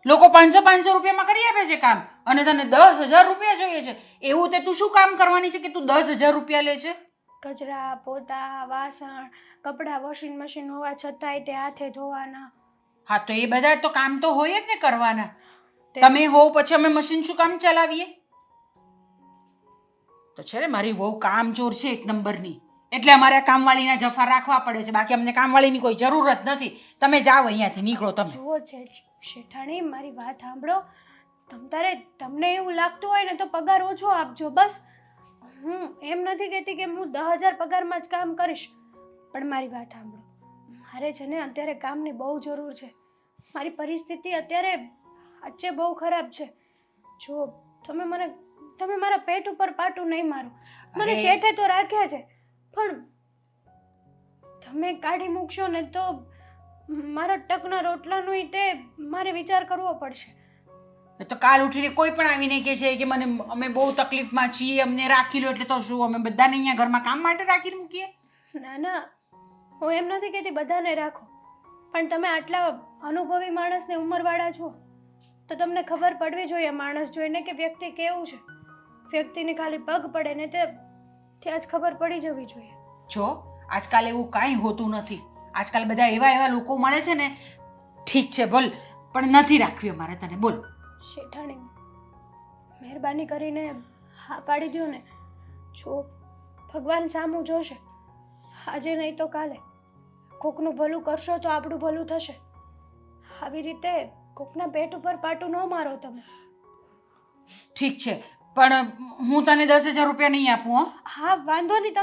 લોકો 500 રૂપિયામાં કરી આપે છે કામ અને તને 10,000 રૂપિયા જોઈએ છે. એવું તે તું શું કામ કરવાની છે કે તું 10,000 રૂપિયા લે છે? કચરા પોતા વાસણ કપડાં વોશિંગ મશીન હોવા છતાંય તે હાથે ધોવાના. હા, તો એ બધા તો કામ તો હોય જ ને કરવાના. તમે હો પછી અમે મશીન શું કામ ચલાવીએ? તો છે ને મારી વહુ કામચોર છે એક નંબરની, એટલે અમારે આ કામવાળીના જફા રાખવા પડે છે. બાકી અમને કામવાળીની કોઈ જરૂર જ નથી. તમે જાઓ અહીંયાથી, નીકળો તમે. જુઓ છે શેઠાણી, મારી વાત સાંભળો. તમને એવું લાગતું હોય ને તો પગાર ઓછો આપજો બસ. હું એમ નથી કહેતી કે હું 10,000 પગારમાં જ કામ કરીશ, પણ મારી વાત સાંભળો. મારે છે ને અત્યારે કામની બહુ જરૂર છે. મારી પરિસ્થિતિ અત્યારે સાચે બહુ ખરાબ છે. જો તમે મારા પેટ ઉપર પાટું નહીં મારો. મને અરે. શેઠે તો રાખ્યા છે, પણ તમે કાઢી મૂકશો ને તો મારા ટકના રોટલાનું તે મારે વિચાર કરવો પડશે. તો કાલ ઉઠીને કોઈ પણ આવીને કહે છે કે અમે બહુ તકલીફમાં છીએ, અમને રાખી લો, એટલે તો શું અમે બધાને અહીંયા ઘરમાં કામ માટે રાખીને મૂકીએ? ના ના, હું એમ નથી કહેતી બધાને રાખો, પણ તમે આટલા અનુભવી માણસને ઉંમરવાળા છો તો તમને ખબર પડવી જોઈએ માણસ જોઈને કે વ્યક્તિ કેવું છે. વ્યક્તિને ખાલી પગ પડે ને ત્યાં જ ખબર પડી જવી જોઈએ. જો આજકાલ એવું કાંઈ હોતું નથી. આજકાલ બધા એવા લોકો મળે છે ને. ઠીક છે બોલ, પણ નથી રાખવી અમારે તને. બોલ શેઠાણી, મહેરબાની કરીને હા પાડી દો ને. જો ભગવાન સામું જોશે, આજે નહીં તો કાલે કોકનું ભલું કરશો તો આપણું ભલું થશે. આવી રીતે કોકના પેટ ઉપર પાટું ન મારો તમે. ઠીક છે, પણ હું તને 10,000 રૂપિયા નહીં આપું. હો હા વાંધો નહીં,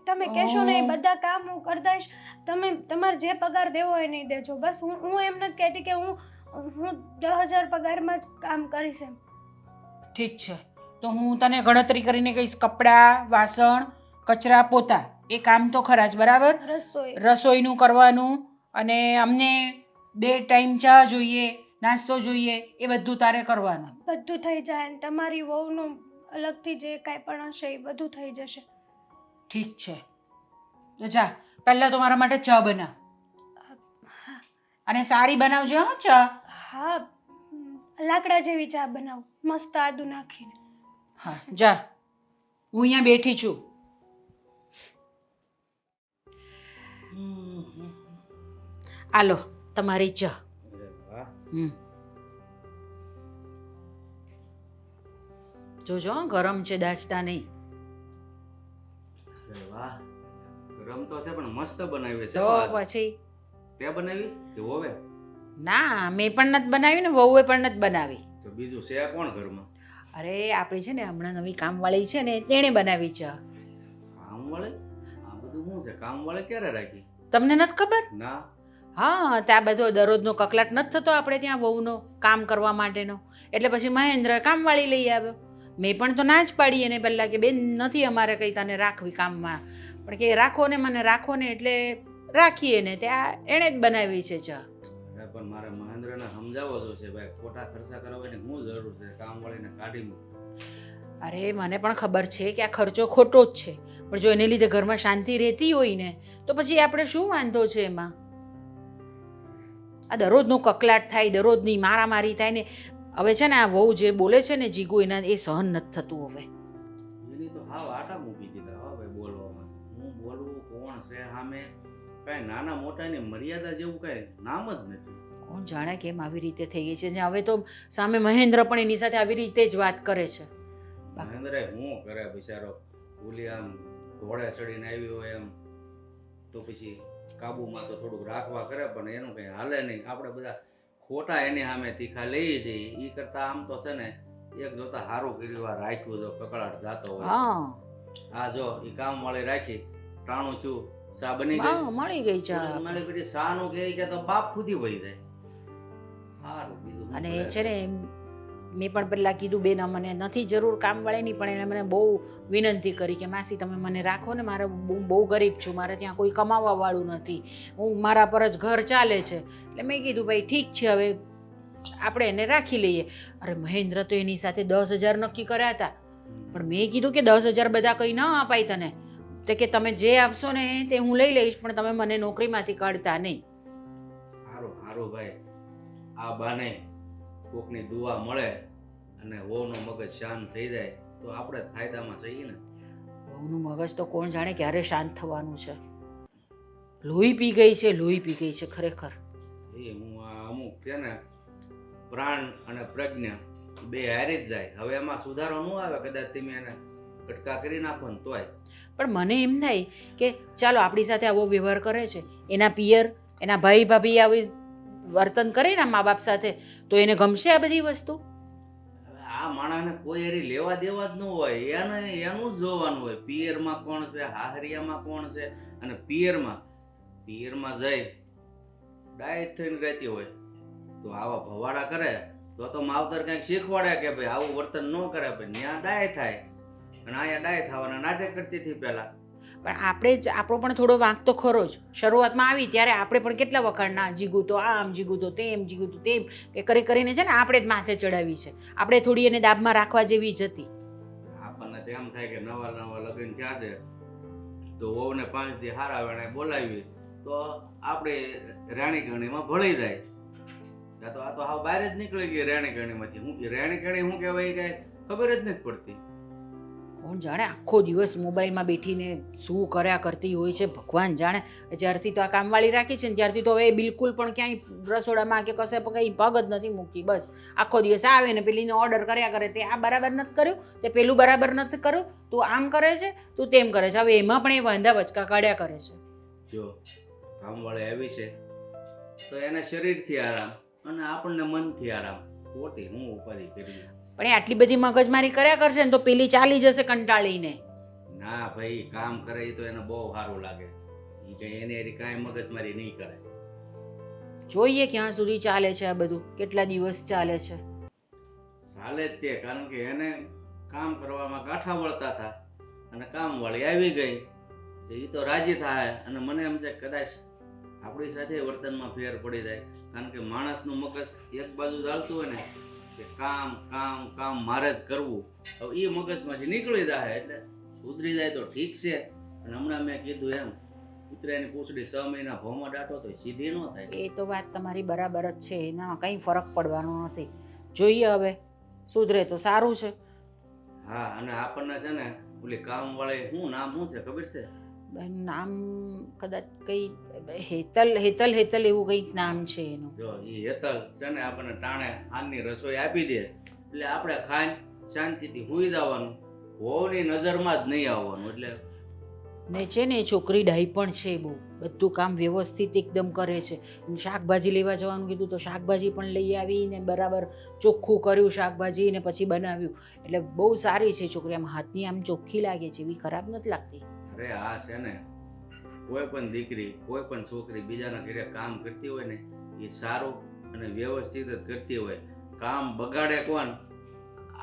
તમે કહેશો ને એ બધા કામ હું કરી દઈશ. તમે તમારે જે પગાર દેવો હોય નહીં દેજો. બસ હું એમ નથી કહેતી કે હું 10,000 પગારમાં જ કામ કરીશ એમ. ઠીક છે, તો હું તને ગણતરી કરીને કહીશ. કપડાં, વાસણ, કચરા, પોતા, એ કામ તો ખરા જ, બરાબર? રસોઈનું કરવાનું, અને અમને 2 ટાઈમ ચા જોઈએ, નાસ્તો જોઈએ, એ બધું તારે કરવાનું. બધું થઈ જાય અને તમારી વહુનું અલગથી જે કાંઈ પણ હશે એ બધું થઈ જશે. ઠીક છે, તો જા પહેલાં તો મારા માટે ચા બનાવ, અને સારી બનાવજે. હો ચા. હા, લાકડા જેવી ચા બનાવું, મસ્ત આદુ નાખીને. હા જા, હું અહીંયા બેઠી છું. આલો તમારી ચા. અરે વાહ, જોજો હો, ગરમ છે, દાચતા નહીં. અરે વાહ, ગરમ તો છે પણ મસ્ત બનાવી છે. તો વાહ. પછી તે બનાવી કે હોવે? ના, મેં પણ નથી બનાવી ને વહુએ પણ નથી બનાવી. તો બીજું છે કોણ ઘરમાં? અરે આપણી છે ને હમણાં નવી કામવાળી છે ને, તેણે બનાવી ચા. કામવાળી? આ બધું શું છે? કામવાળી ક્યારે રાખી? તમને નથી ખબર? ના. હા, ત્યાં બધો દરરોજનો કકલાટ નથી થતો આપણે ત્યાં વહુનો કામ કરવા માટેનો, એટલે પછી મહેન્દ્ર કામવાળી લઈ આવ્યો. મેં પણ તો ના જ પાડી એને પહેલાં કે બેન નથી અમારે કંઈ તને રાખવી કામમાં, પણ કે રાખો ને મને રાખો ને, એટલે રાખીએ ને ત્યાં એણે જ બનાવી છે ચા. અરે પણ મારે મહેન્દ્રને સમજાવવો જો છે ભાઈ, ખોટા ખર્ચા કરવાની શું જરૂર છે? કામવાળીને કાઢી મૂક. અરે મને પણ ખબર છે કે આ ખર્ચો ખોટો જ છે, પણ જો એને લીધે ઘરમાં શાંતિ રહેતી હોય ને તો પછી આપણે શું વાંધો છે એમાં? આ દરરોજનો કકલાટ થાય, દરરોજની મારામારી થાય ને. હવે છે ને આ વહુ જે બોલે છે ને જીગુ, એના એ સહન નથી થતું હવે. એની તો હાવ આટા મૂકી દીધા હો ભાઈ બોલવામાં. હું બોલવું, કોણ છે સામે, કાંઈ નાના મોટાની મર્યાદા જેવું કાંઈ નામ જ નથી. કોણ જાણે કેમ આવી રીતે થઈ ગઈ છે. ને હવે તો સામે મહેન્દ્ર પણ એની સાથે આવી રીતે જ વાત કરે છે. મહેન્દ્રે શું કરે બિચારો, ઓલી આમ ઘોડે ચડીને આવી હોય એમ, તો પછી કાબુમાં તો થોડુંક રાખવા કરે, પણ એનું કંઈ હાલે નહીં. આપણે બધા ખોટા એની સામે તીખા લઈએ છીએ. એ કરતાં આમ તો છે ને એક જોતા સારું કર્યું, આ રાખ્યું જો કકળાટ જાતો હોય. હા આ જો એ કામ વાળી રાખી, ટાણું છું, સા બની હા, ગઈ. મળી ગઈ ચા. મારી પછી સા નું કે તો બાપ ખુદી વહી જાય. સારું બીજું શું અને કરે? છે ને મેં પણ પહેલાં કીધું બેન મને નથી જરૂર કામવાળીની, પણ એણે મને બહુ વિનંતી કરી કે માસી તમે મને રાખો ને, મારે હું બહુ ગરીબ છું, મારે ત્યાં કોઈ કમાવાવાળું નથી, હું મારા પર જ ઘર ચાલે છે. એટલે મેં કીધું ભાઈ ઠીક છે, હવે આપણે એને રાખી લઈએ. અરે મહેન્દ્ર તો એની સાથે 10,000 નક્કી કર્યા હતા, પણ મેં કીધું કે 10,000 બધા કંઈ ન અપાય તને, તો કે તમે જે આપશો ને તે હું લઈ લઈશ, પણ તમે મને નોકરીમાંથી કાઢતા નહીં. સારું સારું ભાઈ, આ બાને કોકની દુઆ મળે અને વહુનું મગજ શાંત થઈ જાય તો આપણે જ ફાયદામાં છીએ ને. વહુનું મગજ તો કોણ જાણે ક્યારે શાંત થવાનું છે. લોહી પી ગઈ છે, લોહી પી ગઈ છે ખરેખર. એ હું આ અમુક છે ને પ્રાણ અને પ્રજ્ઞા બે હારી જ જાય. હવે એમાં સુધારો ન આવે, કદાચ તમે એને કટકા કરી નાખો ને તોય. પણ મને એમ થાય કે ચાલો આપણી સાથે આવો વ્યવહાર કરે છે, એના પિયર, એના ભાઈ ભાભી આવી વર્તન કરે ને મા બાપ સાથે, તો એને ગમશે આ બધી વસ્તુ? હવે આ માણસને કોઈ એરી લેવા દેવા જ ન હોય, એને એનું જ જોવાનું હોય. પિયરમાં કોણ છે, હાહરિયામાં કોણ છે, અને પિયરમાં જઈ ડાયટ થઈને રહેતી હોય, તો આવા ભવાડા કરે તો માવતર કંઈક શીખવાડે કે ભાઈ આવું વર્તન ન કરે, ભાઈ ત્યાં ડાય થાય અને અહીંયા ડાય થવાના નાટક કરતી હતી પહેલા. પણ આપણે જ આપણો પણ થોડો વાંક તો ખરો જ. શરૂઆતમાં આવી ત્યારે આપણે પણ કેટલા વખાણ ના, જીગું તો આમ, જીગું તો તેમ, જીગું તો તેમ કે કરીને છે ને આપણે જ માથે ચડાવી છે. આપણે થોડી એને દાબમાં રાખવા જેવી જ હતી. આપણને તો એમ થાય કે નવા નવા લગ્ન થયા છે તો વહુને 5 દી હારા વેણે બોલાવી તો આપણે રાણી ગણીમાં ભળી જાય. આ તો હાવ બહાર જ નીકળી ગઈ રાણી ગણીમાંથી. હું રાણી ગણી શું કહેવાય કઈ ખબર જ નથી પડતી. કોણ જાણે આખો દિવસ મોબાઈલમાં બેઠીને શું કર્યા કરતી હોય છે, ભગવાન જાણે. જ્યારથી તો આ કામવાળી રાખી છે ને ત્યારથી તો હવે બિલકુલ પણ ક્યાંય રસોડામાં કે કશે કંઈ પગ જ નથી મૂકતી. બસ આખો દિવસ આવે ને પેલીને ઓર્ડર કર્યા કરે, તે આ બરાબર નથી કર્યું, તે પેલું બરાબર નથી કર્યું, તું આમ કરે છે, તું તેમ કરે છે. હવે એમાં પણ એ વાંધા વચકા કાઢ્યા કરે છે. જો કામવાળી આવી છે તો એને શરીરથી આરામ અને આપણને મનથી આરામ. ખોટી હું ઉપાધિ કરી. પણ એ આટલી બધી મગજમારી કર્યા કરશે ને તો પેલી ચાલી જશે કંટાળીને. ના ભાઈ, કામ કરે એ તો એને બહુ સારું લાગે. એ કઈ એને કાંઈ મગજમારી નહીં કરે. જોઈએ ક્યાં સુધી ચાલે છે આ બધું, કેટલા દિવસ ચાલે છે. ચાલે જ તે, કારણ કે એને કામ કરવામાં ગાંઠા વળતા હતા અને કામવાળી આવી ગઈ એ તો રાજી થાય. અને મને એમ છે કદાચ આપણી સાથે વર્તનમાં ફેર પડી જાય, કારણ કે માણસનું મગજ એક બાજુ ચાલતું હોય ને કે કામ કામ કામ મારે જ કરવું, હવે એ મગજમાંથી નીકળી જાય એટલે સુધરી જાય તો ઠીક છે. અને હમણાં મેં કીધું એમ કૂતરાની પૂંછડી 6 મહિના ભોમાં દાટો તો સીધી ન થાય. એ તો વાત તમારી બરાબર જ છે, એમાં કંઈ ફરક પડવાનો નથી. જોઈએ હવે સુધરે તો સારું છે. હા, અને આપણને છે ને ઓલી કામવાળી શું નામ શું છે ખબર છે? નામ કદાચ કઈ હેતલ હેતલ હેતલ એવું કંઈક નામ છે એનું. જો એ હેતલ છે ને આપણને ટાણે આની રસોઈ આપી દે એટલે આપણે ખાઈને શાંતિથી સૂઈ જવાનું, વહુની નજરમાં જ નહીં આવવાનું. એટલે ને છે ને એ છોકરી ડાઈ પણ છે બહુ, બધું કામ વ્યવસ્થિત એકદમ કરે છે. શાકભાજી લેવા જવાનું કીધું તો શાકભાજી પણ લઈ આવી ને બરાબર ચોખ્ખું કર્યું શાકભાજી ને પછી બનાવ્યું. એટલે બહુ સારી છે છોકરી, આમ હાથની આમ ચોખ્ખી લાગે છે, એવી ખરાબ નથી લાગતી. અરે આ છે ને કોઈ પણ દીકરી કોઈ પણ છોકરી બીજાના ઘરે કામ કરતી હોય ને એ સારું અને વ્યવસ્થિત જ કરતી હોય. કામ બગાડે કોણ?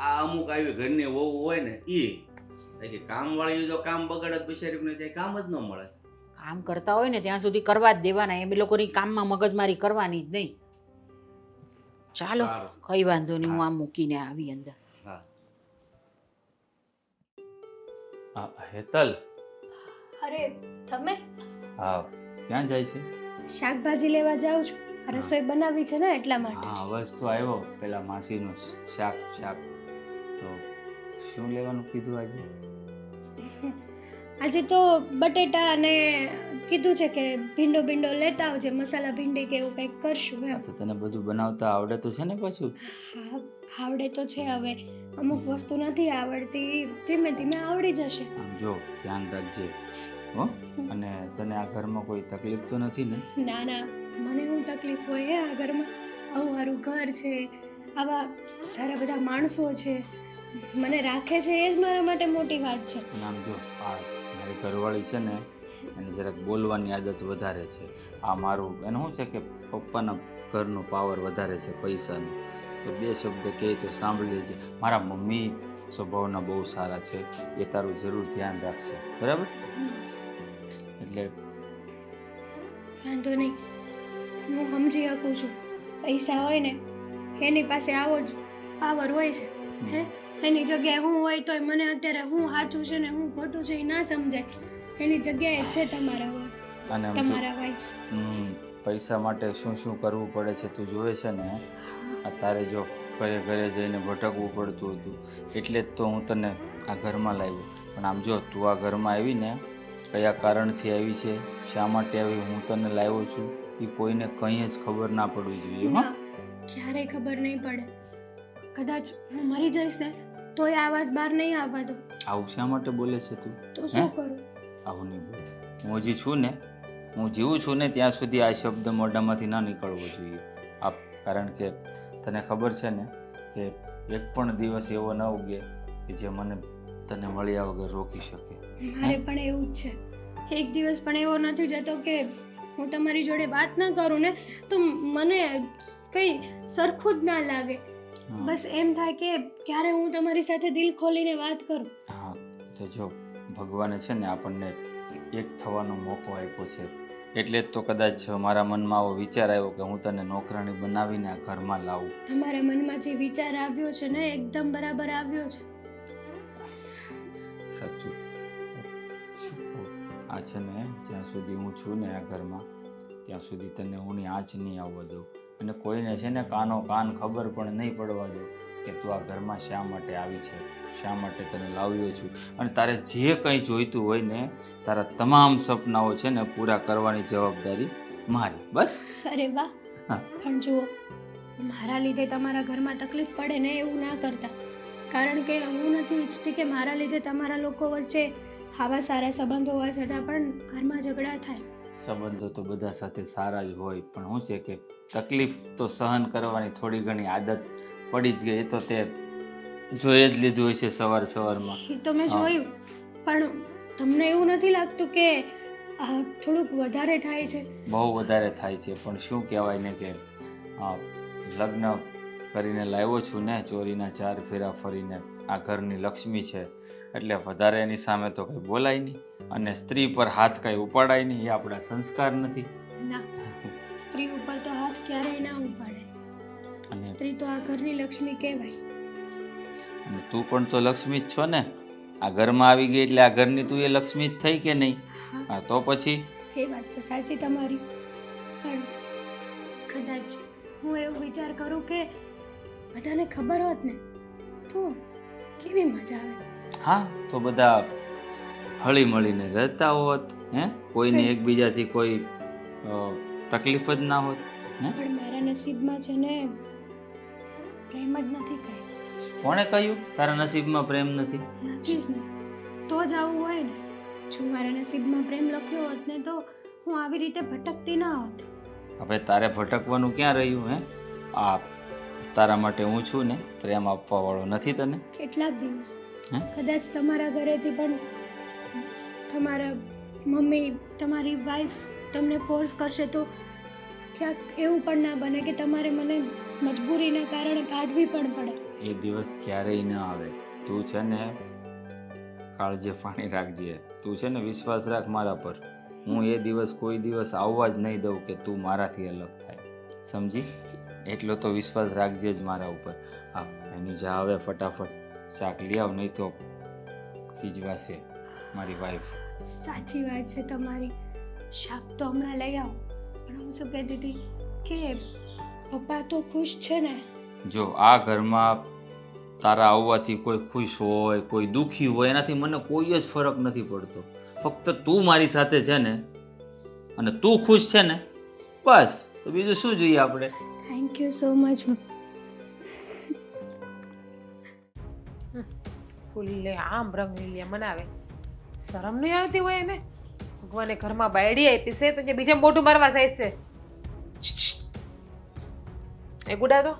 આ અમુક આવી ઘરની વહુ હોય ને એ કામવાળી તો કામ બગાડે બિચારીને ત્યાં કામ જ ન મળે. કામ કરતા હોય ને ત્યાં સુધી કરવા જ દેવાના, એ લોકોની કામમાં મગજમારી કરવાની જ નહીં. ચાલો સારું. કઈ વાંધો નહીં, હું આમ મૂકીને આવી અંદર. હા, હેતલ. અરે તમે હા, ક્યાં જાય છે? શાકભાજી લેવા જાઉં છું, રસોઈ બનાવી છે ને એટલા માટે. હા, અવાજ તો આવ્યો પેલા માસીનું શાક શાક. તો શું લેવાનું કીધું આજે? આજે તો બટેટા અને કીધું છે કે ભીંડો ભીંડો લેતા આવજે, મસાલા ભીંડી કે એવું કંઈક કરશું એમ. તો તને બધું બનાવતા આવડે તો છે ને પાછું? હા, આવડે તો છે. હવે અમુક વસ્તુ નથી આવડતી, ધીમે ધીમે આવડી જશે. આમ જો ધ્યાન રાખજે હો. અને તને આ ઘરમાં કોઈ તકલીફ તો નથી ને? ના ના, મને શું તકલીફ હોય હે આ ઘરમાં? આવું મારું ઘર છે, આવા સારા બધા માણસો છે, મને રાખે છે, એ જ મારા માટે મોટી વાત છે. અને આમ જો આ મારી ઘરવાળી છે ને એને જરાક બોલવાની આદત વધારે છે. આ મારું એનું શું છે કે પપ્પાના ઘરનો પાવર વધારે છે, પૈસાનો. તો 2 શબ્દ કહે તો સાંભળી લેજે. મારા મમ્મી સ્વભાવના બહુ સારા છે, એ તારું જરૂર ધ્યાન રાખશે, બરાબર? એટલે વાંધો નહીં, હું સમજી શકું છું. પૈસા હોય ને એની પાસે આવો જ પાવર હોય છે. હે, એની જગ્યાએ હું હોય તોય મને અત્યારે હું સાચું છે ને હું ખોટું છે એ ના સમજાય. એની જગ્યાએ જ છે તમારા અને તમારા વાઈફ. પૈસા માટે શું શું કરવું પડે છે તું જોવે છે ને. તારે જો ઘરે ઘરે જઈને ભટકવું પડતું હતું એટલે જ તો હું તને આ ઘરમાં લાવ્યો. પણ આમ જો તું આ ઘરમાં આવીને કયા કારણથી આવી છે, શા માટે આવી, હું તને લાવ્યો છું, એ કોઈને કંઈ જ ખબર ના પડવી જોઈએ. હા, ક્યારેય ખબર નહીં પડે. કદાચ હું મરી જઈશ ને તોય આ વાત બહાર નહીં આવવા દો. આવું શા માટે બોલે છે તું? તો શું કરું? આવું નહીં બોલ. હું હજી છું ને, હું જીવું છું ને ત્યાં સુધી આ શબ્દ મોઢામાંથી ના નીકળવો જોઈએ. કારણ કે તને ખબર છે ને કે એક પણ દિવસ એવો ન ઉગે કે જે મને તને મળ્યા વગર રોકી શકે. મારે પણ એવું જ છે. એક દિવસ પણ એવો નથી જતો કે હું તમારી જોડે વાત ન કરું ને તો મને કંઈ સરખું જ ના લાગે. બસ એમ થાય કે ક્યારે હું તમારી સાથે દિલ ખોલીને વાત કરું. હા તો જો ભગવાને છે ને આપણને એક થવાનો મોકો આપ્યો છે, એટલે જ તો કદાચ મારા મનમાં આવો વિચાર આવ્યો કે હું તને નોકરાણી બનાવીને આ ઘરમાં લાવું. તમારા મનમાં જે વિચાર આવ્યો છે ને એકદમ બરાબર આવ્યો છે. સાચું. આ છે ને જ્યાં સુધી હું છું ને આ ઘરમાં ત્યાં સુધી તને હું આંચ નહીં આવવા દઉં, અને કોઈને છે ને કાનો કાન ખબર પણ નહીં પડવા દઉં કે તું આ ઘરમાં શા માટે આવી છે, શા માટે તને લાવ્યો છું. અને તારે જે કંઈ જોઈતું હોય ને તારા તમામ સપનાઓ છે ને પૂરા કરવાની જવાબદારી મારી. બસ. અરે વાહ. હા. પણ જુઓ, મારા લીધે તમારા ઘરમાં તકલીફ પડે ને એવું ના કરતા, કારણ કે હું નથી ઈચ્છતી કે મારા લીધે તમારા લોકો વચ્ચે આવા સારા સંબંધો હોવા છતાં પણ ઘરમાં ઝઘડા થાય. સંબંધો તો બધા સાથે સારા જ હોય, પણ શું છે કે તકલીફ તો સહન કરવાની થોડી ઘણી આદત પડી જ ગઈ. એ તો તે જોઈ જ લીધું હશે સવારમાં. એ તો મેં જોયું, પણ તમને એવું નથી લાગતું કે આ થોડુંક વધારે થાય છે? બહુ વધારે થાય છે, પણ શું કહેવાય ને કે લગ્ન કરીને લાવ્યો છું ને, ચોરીના 4 ફેરા ફરીને. આ ઘરની લક્ષ્મી છે એટલે વધારે એની સામે તો કંઈ બોલાય નહીં, અને સ્ત્રી પર હાથ કંઈ ઉપાડાય નહીં. એ આપણા સંસ્કાર નથી. ના, સ્ત્રી ઉપર તો હાથ ક્યારેય ના ઉપાડે. અને સ્ત્રી તો આ ઘરની લક્ષ્મી કહેવાય. અને તું પણ તો લક્ષ્મી જ છો ને. આ ઘરમાં આવી ગઈ એટલે આ ઘરની તું એ લક્ષ્મી જ થઈ કે નહીં? હા, તો પછી એ વાત તો સાચી તમારી, પણ કદાચ હું એવું વિચાર કરું કે બધાને ખબર હોત ને તો કેવી મજા આવે. હા, તો બધા હળી મળીને રહેતા હોત, કોઈને એકબીજાથી કોઈ તકલીફ જ ના હોત. પણ મારા નસીબમાં છે ને પ્રેમ જ નથી કઈ. કોણે કહ્યું તારા નસીબમાં પ્રેમ નથી? નથી જ ને, તો જ આવું હોય ને. જો મારા નસીબમાં પ્રેમ લખ્યો હોત ને તો હું આવી રીતે ભટકતી ના હોત. હવે તારે ભટકવાનું ક્યાં રહ્યું? આ તારા માટે હું છું ને, પ્રેમ આપવા વાળો નથી તને? કેટલાક દિવસ હે? કદાચ તમારા ઘરેથી પણ તમારા મમ્મી, તમારી વાઈફ તમને ફોર્સ કરશે તો ક્યાંક એવું પણ ના બને કે તમારે મને મજબૂરીના કારણે કાઢવી પણ પડે. એ દિવસ ક્યારેય ન આવે. તું છે ને કાળજે પાણી રાખજે. તું છે ને વિશ્વાસ રાખ મારા પર. હું એ દિવસ કોઈ દિવસ આવવા જ નહીં દઉં કે તું મારાથી અલગ થાય. સમજી? એટલો તો વિશ્વાસ રાખજે જ મારા ઉપર. હા, એની જા હવે ફટાફટ શાક લઈ આવ, નહીં તો ખીજવાશે મારી વાઈફ. સાચી વાત છે તમારી, શાક તો હમણાં લઈ આવો. પણ હું શું કહેતી હતી કે પપ્પા તો ખુશ છે ને? જો આ ઘરમાં તારા આવવાથી કોઈ ખુશ હોય, કોઈ દુઃખી હોય, એનાથી મને કોઈ જ ફરક નથી પડતો. ફક્ત તું મારી સાથે છે ને અને તું ખુશ છે ને, બસ. તો બીજું શું જોઈએ આપણે? Thank you so much. ફૂલે આમ રંગલીલે મનાવે, શરમ નહીં આવતી હોય એને? ભગવાને ઘરમાં બાયડી આપી છે તો જે બીજા મોઢું મારવા જાય છે. એ ગુડા તો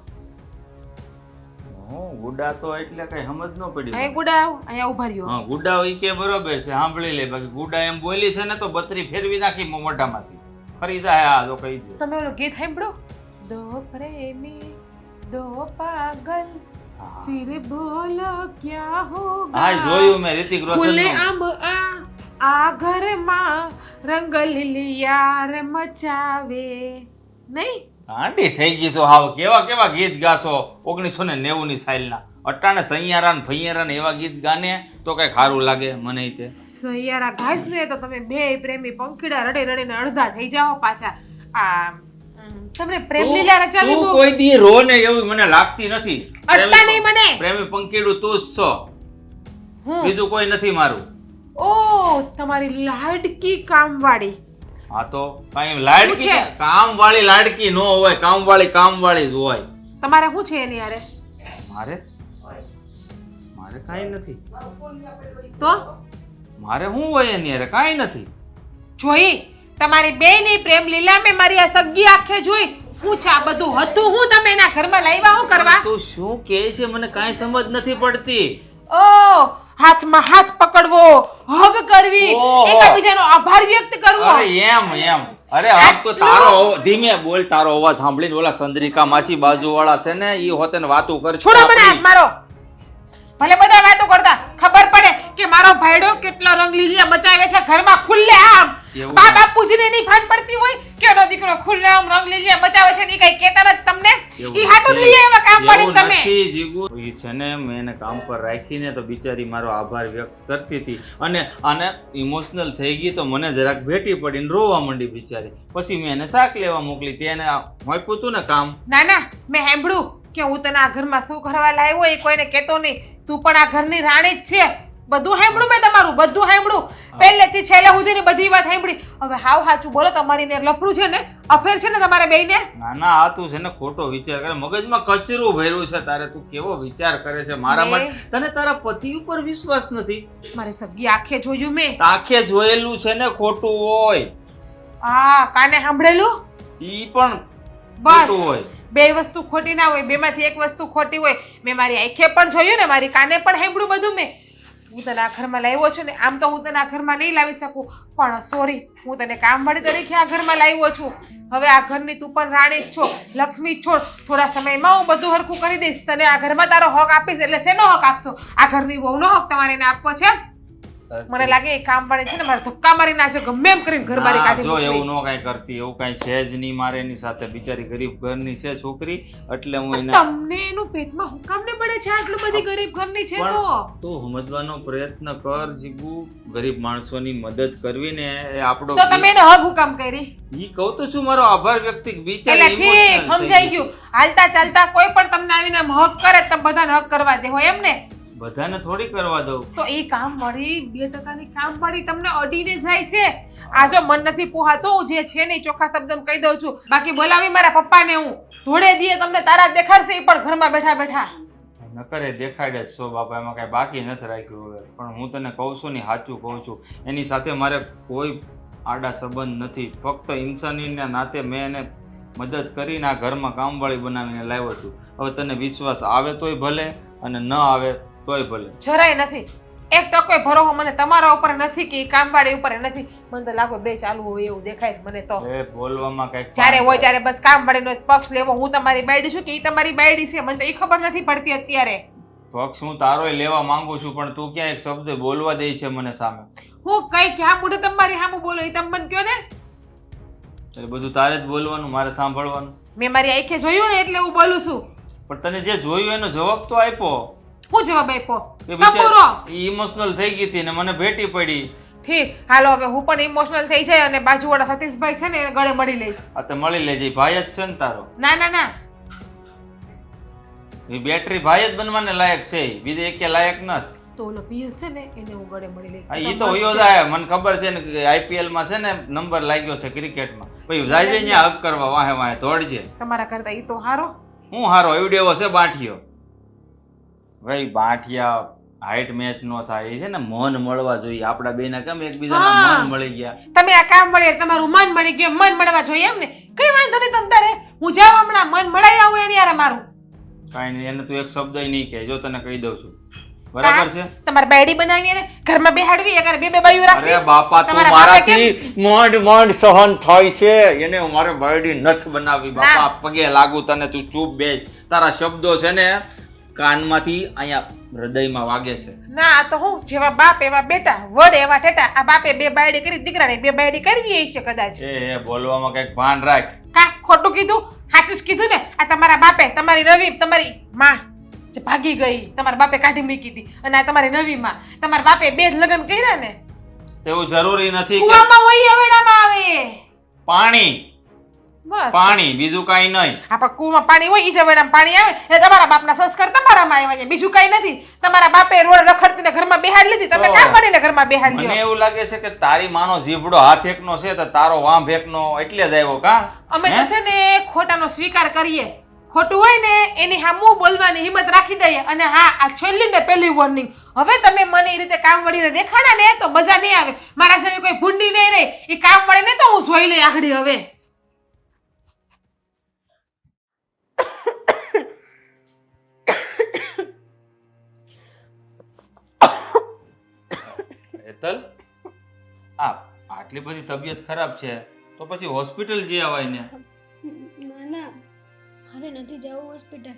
ગુડા તો એટલે કઈ સમજ ન પડી. અહીંયા ગુડા આવ, અહીંયા ઉભા રહ્યો. હા, ગુડા હોય કે બરોબર છે, સાંભળી લે. બાકી ગુડા એમ બોલી છે ને તો બત્રી ફેરવી નાખી મોઢામાંથી. ફરી જાય આ તો કહી દે. તમે ઓલું ગીત સાંભળો, દો પ્રેમી દો પાગલ ફિર બોલો ક્યા હોગા. હા, જોયું મેં રિતિક રોશન ફૂલે નું. આંબ આ ઘરમાં રંગલીલિયાર મચાવે નહીં? આંટી થઈ ગઈ છો હાવ. કેવા કેવા ગીત ગાશો 1990 ની સાલના. અટાણે સૈયારા ને ભૈયારા ને એવા ગીત ગાને તો કઈ સારું લાગે મને. તે સૈયારા ઘાસ ને તો તમે બે પ્રેમી પંખીડા રડી રડીને અડધા થઈ જાઓ પાછા. આ તમને પ્રેમ લીલા રચાવી તું બહુ કોઈ દી રો ને એવું મને લાગતી નથી. અડતા નહીં મને. પ્રેમી પંખીડું તું જ છો, હું બીજું કોઈ નથી મારું. ઓ તમારી લાડકી કામવાળી. હા, તો કઈ લાડકી શું છે? કામવાળી લાડકી નો હોય, કામવાળી જ હોય. તમારે શું છે એની યારે? મારે કાંઈ નથી. તો મારે શું હોય એની હારે? કાંઈ નથી. જોઈ તમારી બેની પ્રેમ લીલા મેં મારી આ સગી આંખે જોઈ. હું છે આ બધું હતું? હું તમે એના ઘરમાં લાવ્યા હું કરવા? તું શું કહે છે મને કાંઈ સમજ નથી પડતી. ઓ હાથમાં હાથ પકડવો, હગ કરવી, ઓહો. એકબીજાનો આભાર વ્યક્ત કરવો. અરે એમ અરે આપ તો તારો ધીમે બોલ, તારો અવાજ સાંભળીને ઓલા ચંદ્રિકા માસી બાજુવાળા છે ને ઈ હોતે ને વાતો કરશે છોડો મને હાથ આપણી. મારો. ભલે બધા વાતો કરતા, ખબર પડે કે મારો ભાઈડો કેટલો રંગ લીલિયા બચાવે છે ઘરમાં ખુલ્લે આમ. એવું બા ના. બાપુજીને નહીં ભાન પડતી હોય કે એનો દીકરો ખુલ્લે આમ રંગ લીલિયા બચાવે છે ને ઈ કઈ કહેતા નથી તમને? એવું ઈ હાટું જ નથી. લઈ આવ્યા કામ એવું પાડીને તમે. નથી, જીગુ. ઈ છે ને મેં એને કામ પર રાખીને તો બિચારી મારો આભાર વ્યક્ત કરતી હતી અને આને ઇમોશનલ થઈ ગઈ તો મને જરાક ભેટી પડીને રોવા માંડી બિચારી. પછી મેં એને શાક લેવા મોકલી, તેને મોપ્યું હતું ને કામ. ના ના, મેં સાંભળ્યું કે હું તને આ ઘરમાં શું કરવા લાવ્યો એ કોઈને કહેતો નહીં. તું પણ આ ઘરની રાણી જ છે. બધું સાંભળ્યું મેં તમારું, બધું સાંભળ્યું. પહેલેથી છેલ્લે સુધીની બધી વાત સાંભળી. હવે હાવ સાચું બોલો, તમારી ને લફડું છે ને, અફેર છે ને તમારે બેયને? ના ના, આ તું છે ને ખોટો વિચાર કરે, મગજમાં કચરું ભર્યું છે તારે. તું કેવો વિચાર કરે છે મારા માટે? તને તારા પતિ ઉપર વિશ્વાસ નથી? મારી સગી આંખે જોયું મેં. આંખે જોયેલું છે ને ખોટું હોય, હા, કાને સાંભળેલું? ઈ પણ બસ. ખોટું હોય. બે વસ્તુ ખોટી ના હોય, બેમાંથી એક વસ્તુ ખોટી હોય. મેં મારી આંખે પણ જોયું ને, મારી કાને પણ સાંભળ્યું બધું મેં. હું તને આ ઘરમાં લાવ્યો છું ને, આમ તો હું તને આ ઘરમાં નહીં લાવી શકું, પણ સોરી, હું તને કામવાળી તરીકે આ ઘરમાં લાવ્યો છું. હવે આ ઘરની તું પણ રાણી જ છો, લક્ષ્મી જ છો. થોડા સમયમાં હું બધું હરખું કરી દઈશ. તને આ ઘરમાં તારો હક આપીશ. એટલે શેનો હક આપશો? આ ઘરની વહુનો હક તમારે એને આપવો છે? મને લાગે એ કામવાળી છે ને, મારે ધક્કા મારીને આજે ગમે એમ કરીને ઘર બારી ના, કાઢી જો મોકલી. એવું નો કાંઈ કરતી, એવું કાંઈ છે જ નહીં મારે એની સાથે. બિચારી ગરીબ ઘરની છે છોકરી, એટલે હું એને તમને એનું પેટમાં હું કામ ને પડે છે? આટલું બધી ગરીબ ઘરની છે તો તું સમજવાનો પ્રયત્ન કર જીગુ. ગરીબ માણસોની મદદ કરવી ને એ આપણો તો તમે એને હક હું કામ કરી? ઈ કહું તો શું, મારો આભાર વ્યક્તિ. એટલે બિચારી ઠીક, emotional સમજાઈ થઈ ગયું. હાલતા ચાલતા કોઈ પણ તમને આવીને આમ હક કરે તો તમે બધાને હક કરવા દે હોય એમ ને? બધાને થોડી કરવા દઉં. તો એ કામ મળી 2% કામ મળી તમને અડીને જાય છે. આ જો મન નથી પોહાતું, જે છે ને ચોખ્ખા શબ્દમાં કહી દઉં છું. બાકી બોલાવી મારા પપ્પાને હું ધોળે દીએ તમને તારા જ દેખાડશે, એ પણ ઘરમાં બેઠા બેઠા. નકરે દેખાડે જ છો બાપા, એમાં કાંઈ બાકી નથી રાખ્યું હવે. પણ હું તને કહું છું ને, સાચું કહું છું, એની સાથે મારે કોઈ આડા સંબંધ નથી. ફક્ત ઇન્સાનીના નાતે મેં એને મદદ કરીને આ ઘરમાં કામવાળી બનાવીને લાવ્યો છું. હવે તને વિશ્વાસ આવે તોય ભલે અને ન આવે તોય ભલે. જરાય નથી. એક ટકોય ભરોસો મને તમારા ઉપર નથી કે ઈ કામવાળી ઉપર નથી. મને તો લાગો બે ચાલુ હોય એવું દેખાય છે મને તો. એ બોલવામાં કાંઈક જ્યારે હોય ત્યારે બસ કામવાળીનો જ પક્ષ લેવો. હું તમારી બાયડી છું કે ઈ તમારી બાયડી છે, મને તો એ ખબર નથી પડતી અત્યારે. પક્ષ હું તારોય લેવા માંગુ છું, પણ તું ક્યાં એક શબ્દ બોલવા દે છે મને સામે? હું કઈ ક્યાં મોઢે તમારી સામે બોલો એ તમે મને કહો ને. એટલે બધું તારે જ બોલવાનું, મારે સાંભળવાનું? મેં મારી આંખે જોયું ને એટલે હું બોલું છું. પણ તને જે જોયું એનો જવાબ તો આપ્યો. હું જવાબ આપ્યો? કે તપુરો. ઇમોશનલ થઈ ગઈ હતી ને મને ભેટી પડી. ઠીક, હાલો હવે હું પણ ઇમોશનલ થઈ જાય અને બાજુવાળા સતીશભાઈ છે ને એને ગળે મળી લઈશ. આ તો મળી લેજે, ભાઈ જ છે ને તારો. ના ના ના, એ બેટરી ભાઈ જ બનવાને લાયક છે, બીજે એકે લાયક નથી. તો ઓલો પિયુષ છે ને એને હું ગળે મળી લઈશ. આ ઈ તો હોયો જાય, મને ખબર છે ને કે IPL માં છે ને નંબર લાગ્યો છે ક્રિકેટમાં. ભાઈ જાય છે અહીંયા હક કરવા, વાહે વાહે દોડજે. તમારા કરતા ઈ તો હારો. હું હારો એવડેવો છે બાંઠિયો. ભાઈ બાંઠિયા હાઈટ મેચ નો થાય, એ છે ને મન મળવા જોઈએ. આપડા બેના કેમ એકબીજાના હા. મન મળી ગયા. તમે આ કામ મળે તમારું મન મળી ગયું, મન મળવા જોઈએ એમ ને? કઈ વાંધો નહીં તમ તારે. હું જાઉં હમણાં, મન મળાઈ આવું એની હારે મારું. કાંઈ નહીં, એને તું એક શબ્દ નહીં કહે, જો તને કહી દઉં છું. બરાબર છે? તમારે બાયડી બનાવી ને ઘરમાં બેહાડવી, અગર બે બે બાયું રાખવી. અરે બાપા, તું તમારા બાપે મારાથી માંડ સહન થાય છે, એને હું મારે બાયડી નથી બનાવી. બાપા પગે લાગુ તને, તું ચૂપ બેસ. તારા શબ્દો છે ને કાનમાંથી અહીંયા હૃદયમાં વાગે છે. ના, આ તો હું જેવા બાપ એવા બેટા, વડ એવા ટેટા. આ બાપે બે બાયડી કરી, દીકરાને બે બાયડી કરવી હશે કદાચ. એ બોલવામાં કઈક ભાન રાખ. કા ખોટું કીધું? સાચું જ કીધું ને. આ તમારા બાપે, તમારી નવી, તમારી માં જે ભાગી ગઈ, તમારા બાપે કાઢી મૂકી હતી, અને આ તમારી નવી માં, તમારા બાપે બે જ લગ્ન કર્યા ને. એવું જરૂરી નથી કે કુવામાં હોય અવેડામાં આવે પાણી બસ. પાણી, બીજું કાંઈ નહીં. આપણા કુવામાં પાણી હોય, ઈ જ અવેડામાં પાણી આવે. એટલે તમારા બાપના સંસ્કાર તમારામાં આવ્યા છે, બીજું કાંઈ નથી. તમારા બાપે રોડ રખડતીને ઘરમાં બેહાડી લીધી, તમે કામ કરીને ઘરમાં બેહાડી મને લ્યો. એવું લાગે છે કે તારી માનો જીભડો હાથ એકનો છે તો તારો વાંભ એકનો, એટલે જ આવ્યો કા? અમે તો છે ને ખોટાનો સ્વીકાર કરીએ. ખોટું હોય ને એની સામું બોલવાની હિંમત રાખી દઈએ. અને હા, આ છેલ્લી ને પહેલી વોર્નિંગ, હવે તમે મને એ રીતે કામ વળીને દેખાડા ને તો મજા નહીં આવે. મારા સામે કોઈ ભૂંડી નહીં રહે. એ કામ વળે ને તો હું જોઈ લઈ આગળ. હવે હેતલ, આટલી બધી તબિયત ખરાબ છે તો પછી હોસ્પિટલ જઈ આવાય ને. ના ના, મારે નથી જવું હોસ્પિટલ.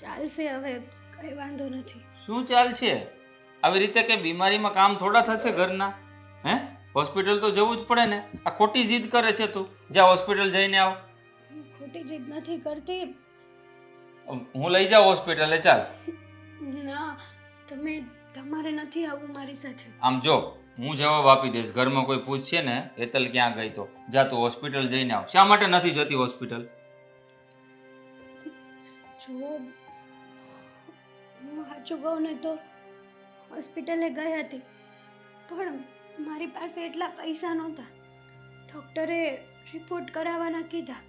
ચાલશે હવે, કઈ વાંધો નથી. શું ચાલશે? આવી રીતે કે બીમારીમાં કામ થોડા થશે ઘરના? હે, હોસ્પિટલ તો જવું જ પડે ને. આ ખોટી જીદ કરે છે તું. જા હોસ્પિટલ જઈને આવ. ખોટી જીદ નથી કરતી. હું લઈ જાઉં હોસ્પિટલે, ચાલ. ના, તમારે નથી આવવું મારી સાથે. આમ જો, હું જવાબ આપી દઈશ. ઘરમાં કોઈ પૂછશે ને હેતલ ક્યાં ગઈ તો જા તું હોસ્પિટલ જઈને આવ. શા માટે નથી જતી હોસ્પિટલ? જો હું સાચું કહું ને તો હોસ્પિટલે ગઈ હતી, પણ મારી પાસે એટલા પૈસા નહોતા. ડૉક્ટરે રિપોર્ટ કરાવવાના કીધા.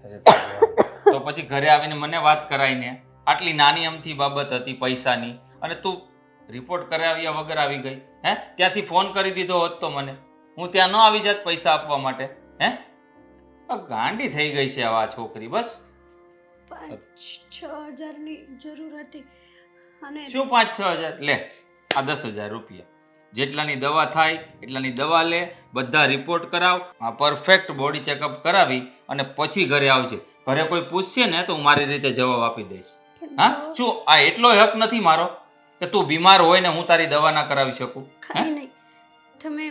અરે ભગવાન. તો પછી ઘરે આવીને મને વાત કરાઈને. આટલી નાની અમથી બાબત હતી પૈસાની, અને તું રિપોર્ટ કરાવ્યા વગર આવી ગઈ. હે, ત્યાંથી ફોન કરી દીધો હોત તો મને, હું ત્યાં ન આવી જાત પૈસા આપવા માટે. હે, ગાંડી થઈ ગઈ છે આ છોકરી. બસ 5-6 હજારની જરૂર હતી. અને શું 5-6 હજાર? લે, આ 10,000 રૂપિયા. જેટલાની દવા થાય એટલાની દવા લે, બધા રિપોર્ટ કરાવ, આ પરફેક્ટ બોડી ચેકઅપ કરાવી અને પછી ઘરે આવજે. ઘરે કોઈ પૂછશે ને તો હું મારી રીતે જવાબ આપી દઈશ. હા, શું આ એટલો હક નથી મારો કે તું બીમાર હોય ને હું તારી દવા ના કરાવી શકું? કાંઈ નહીં, તમે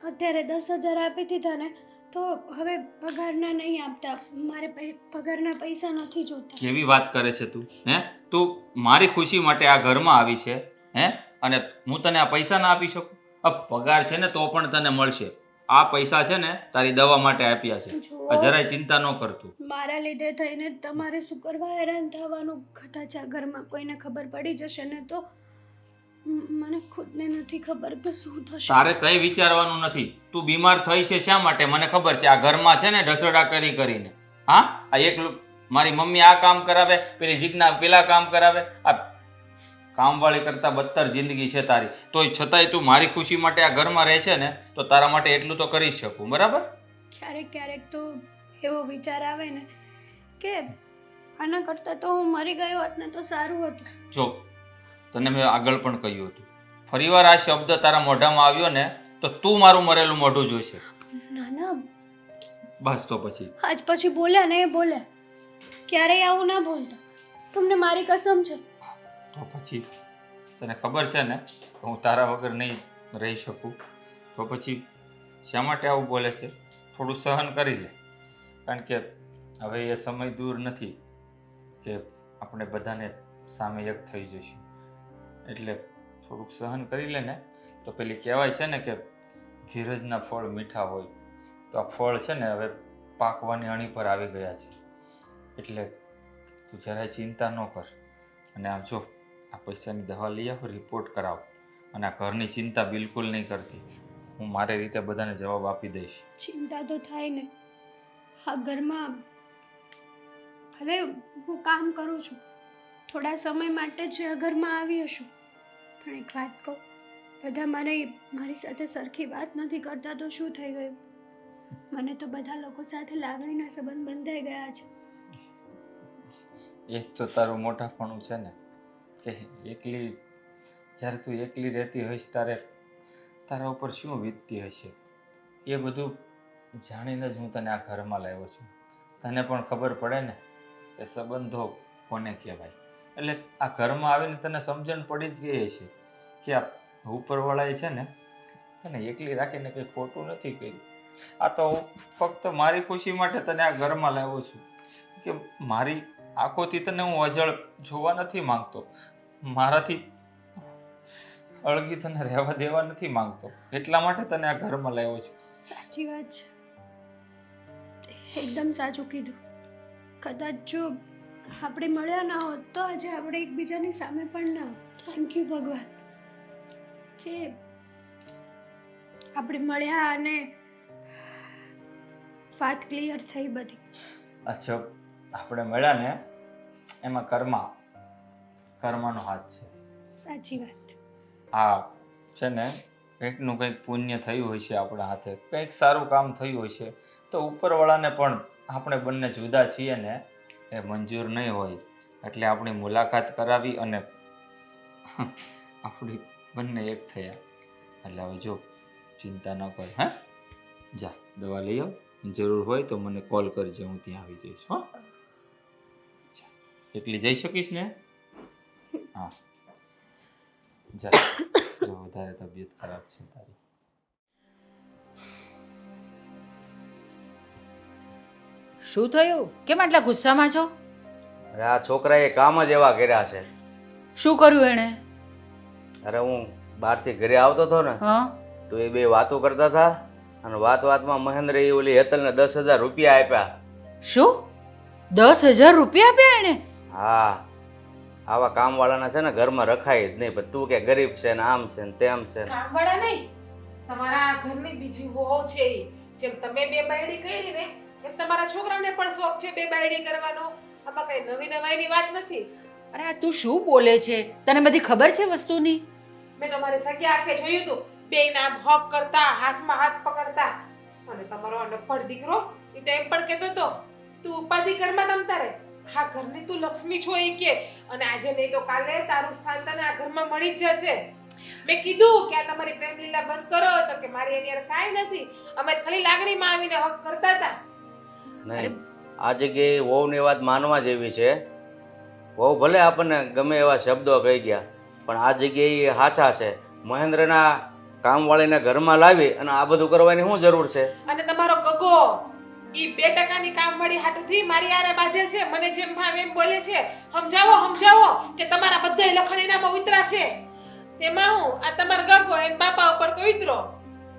અત્યારે 10,000 આપી દીધા ને તો હવે પગારના નહીં આપતા. મારે પગારના પૈસા નથી જોતા. કેવી વાત કરે છે તું? હે, તું મારી ખુશી માટે આ ઘરમાં આવી છે, હે, અને હું તને આ પૈસા ના આપી શકું? આ પગાર છે ને તો પણ તને મળશે. આ પૈસા છે ને તારી દવા માટે આપ્યા છે. આ જરાય ચિંતા ન કરતું. મારા લીધે થઈને તમારે શું કરવા હેરાન થવાનું? કદાચ આ ઘરમાં કોઈને ખબર પડી જશે ને તો મને ખુદને નથી ખબર કે શું થશે. તારે કઈ વિચારવાનું નથી. તું બીમાર થઈ છે શા માટે મને ખબર છે. આ ઘરમાં છે ને ઢસડા કરી કરીને. હા, આ એક મારી મમ્મી આ કામ કરાવે, પેલી જીજ્ઞા પેલા કામ કરાવે. આ કામવાળી કરતા બદતર જિંદગી છે તારી. તોય છતાંય તું મારી ખુશી માટે આ ઘરમાં રહે છે ને તો તારા માટે એટલું તો કરી શકું. બરાબર? ક્યારેક ક્યારેક તો એવો વિચાર આવે ને કે આના કરતાં તો હું મરી ગયો હોત ને તો સારું હતું. જો, તને મેં આગળ પણ કહ્યું હતું, ફરીવાર આ શબ્દ તારા મોઢામાં આવ્યો ને તો તું મારું મરેલું મોઢું જોઈશે. ના ના, બસ તો પછી આજ પછી બોલ્યા ને એ બોલ્યા. ક્યારેય આવું ના બોલતા, તમને મારી કસમ છે. તો પછી તને ખબર છે ને કે હું તારા વગર નહીં રહી શકું. તો પછી શા માટે આવું બોલે છે? થોડું સહન કરી લે, કારણ કે હવે એ સમય દૂર નથી કે આપણે બધાને સામે એક થઈ જઈશું. એટલે થોડુંક સહન કરી લે ને. તો પેલી કહેવાય છે ને કે ધીરજના ફળ મીઠા હોય. તો આ ફળ છે ને હવે પાકવાની અણી પર આવી ગયા છે. એટલે તું જરાય ચિંતા ન કર. અને આમ જો, આ પૈસાની દવા લઈ આવો, રિપોર્ટ કરાવો, અને આ ઘરની ચિંતા બિલકુલ નહીં કરતી. હું મારી રીતે બધાને જવાબ આપી દઈશ. ચિંતા તો થાય ને. આ ઘરમાં ભલે હું કામ કરું છું, થોડા સમય માટે જ આ ઘરમાં આવી હશું, પણ એક વાત કહું, બધા મારી સાથે સરખી વાત નથી કરતા તો શું થઈ ગયું? મને તો બધા લોકો સાથે લાગણીના સંબંધ બંધાઈ ગયા છે. એ જ તો તારું મોટાપણું છે ને, કે એકલી, જ્યારે તું એકલી રહેતી હોઈશ ત્યારે તારા ઉપર શું વીતતી હશે એ બધું જાણીને જ હું તને આ ઘરમાં લાવ્યો છું. તને પણ ખબર પડે ને કે સંબંધો કોને કહેવાય. એટલે આ ઘરમાં આવીને તને સમજણ પડી જ ગઈ હશે કે આ ઉપરવાળાએ છે ને તને એકલી રાખીને કંઈ ખોટું નથી કર્યું. આ તો હું ફક્ત મારી ખુશી માટે તને આ ઘરમાં લાવ્યો છું, કે મારી આંખોથી તને હું અજળ જોવા નથી માંગતો, મારાથી અળગી તને રહેવા દેવા નથી માંગતો, એટલા માટે તને આ ઘરમાં લાવ્યો છું. સાચી વાત છે, એકદમ સાચું કીધું. કદાચ જો આપણે મળ્યા ના હોત તો આજે આપણે એકબીજાની સામે પણ ના હોત. થેન્ક યુ ભગવાન કે આપણે મળ્યા અને વાત ક્લિયર થઈ બધી. અચ્છા, આપણે મળ્યા ને એમાં કર્મનો હાથ છે. સાચી વાત. આ છે ને કંઈકનું કંઈક પુણ્ય થયું હોય છે આપણા હાથે, કંઈક સારું કામ થયું હોય છે, તો ઉપરવાળાને પણ આપણે બંને જુદા છીએ ને એ મંજૂર નહીં હોય. એટલે આપણી મુલાકાત કરાવી અને આપણી બંને એક થયા. એટલે હવે જો, ચિંતા ન કર. હે, જા દવા લઈ આવ, જરૂર હોય તો મને કોલ કરજે, હું ત્યાં આવી જઈશ. હો જા, એકલી જઈ શકીશ ને? હા જા, જો વધારે તબિયત ખરાબ છે તારી. શું થયું? કેમ આટલા ગુસ્સામાં છો? અરે આ છોકરાએ કામ જ એવા કર્યા છે. શું કર્યું એણે? અરે હું બહારથી ઘરે આવતો હતો ને હા તો એ બે વાતો કરતા હતા અને વાતમાં મહેન્દ્ર એ ઓલી હેતલને 10,000 રૂપિયા આપ્યા. શું 10,000 રૂપિયા આપ્યા એણે? હા, આવા કામવાળાના છે ને ઘરમાં રખાય જ નહીં. પણ તું કે ગરીબ છે ને આમ છે ને તેમ છે ને. કામવાળા નહીં, તમારા ઘરની બીજી વહુ છે ઈ. જેમ તમે બે બાયડી કરી ને એમ તમારા છોકરાને પણ શોખ છે બે બાયડી કરવાનો. આમાં કઈ નવી નવાઈની વાત નથી. અરે આ તું શું બોલે છે? તને બધી ખબર છે વસ્તુની? મેં તમારી સગી આંખે જોયું હતું, બેયના આમ હક કરતા, હાથમાં હાથ પકડતા. અને તમારો આ નફળ દીકરો એ તો એમ પણ કહેતો હતો, તું ઉપાધિ ઘરમાં તમતા રહે, આ ઘરની તું લક્ષ્મી છો એ કે, અને આજે નહીં તો કાલે તારું સ્થાન તને આ ઘરમાં મળી જ જશે. મેં કીધું કે આ તમારી પ્રેમ લીલા બંધ કરો, તો કે મારી એની હારે કાંઈ નથી, અમે ખાલી લાગણીમાં આવીને હક કરતા હતા. નહીં, આ જગ્યાએ વહુની વાત માનવા જેવી છે. વહુ ભલે આપણને ગમે એવા શબ્દો કહી ગયા, પણ આ જગ્યાએ એ સાચા છે. મહેન્દ્રના કામવાળીને ઘરમાં લાવી અને આ બધું કરવાની શું જરૂર છે? અને તમારો ગગો ઈ 2% કામવાળી હાટુથી મારી હારે બાંધે છે, મને જેમ ભાવે એમ બોલે છે. સમજાવો કે તમારા બધાય લખણ એનામાં ઉતરા છે. તેમાં હું આ તમારો ગગો એન બાપા ઉપર તો ઉતરો.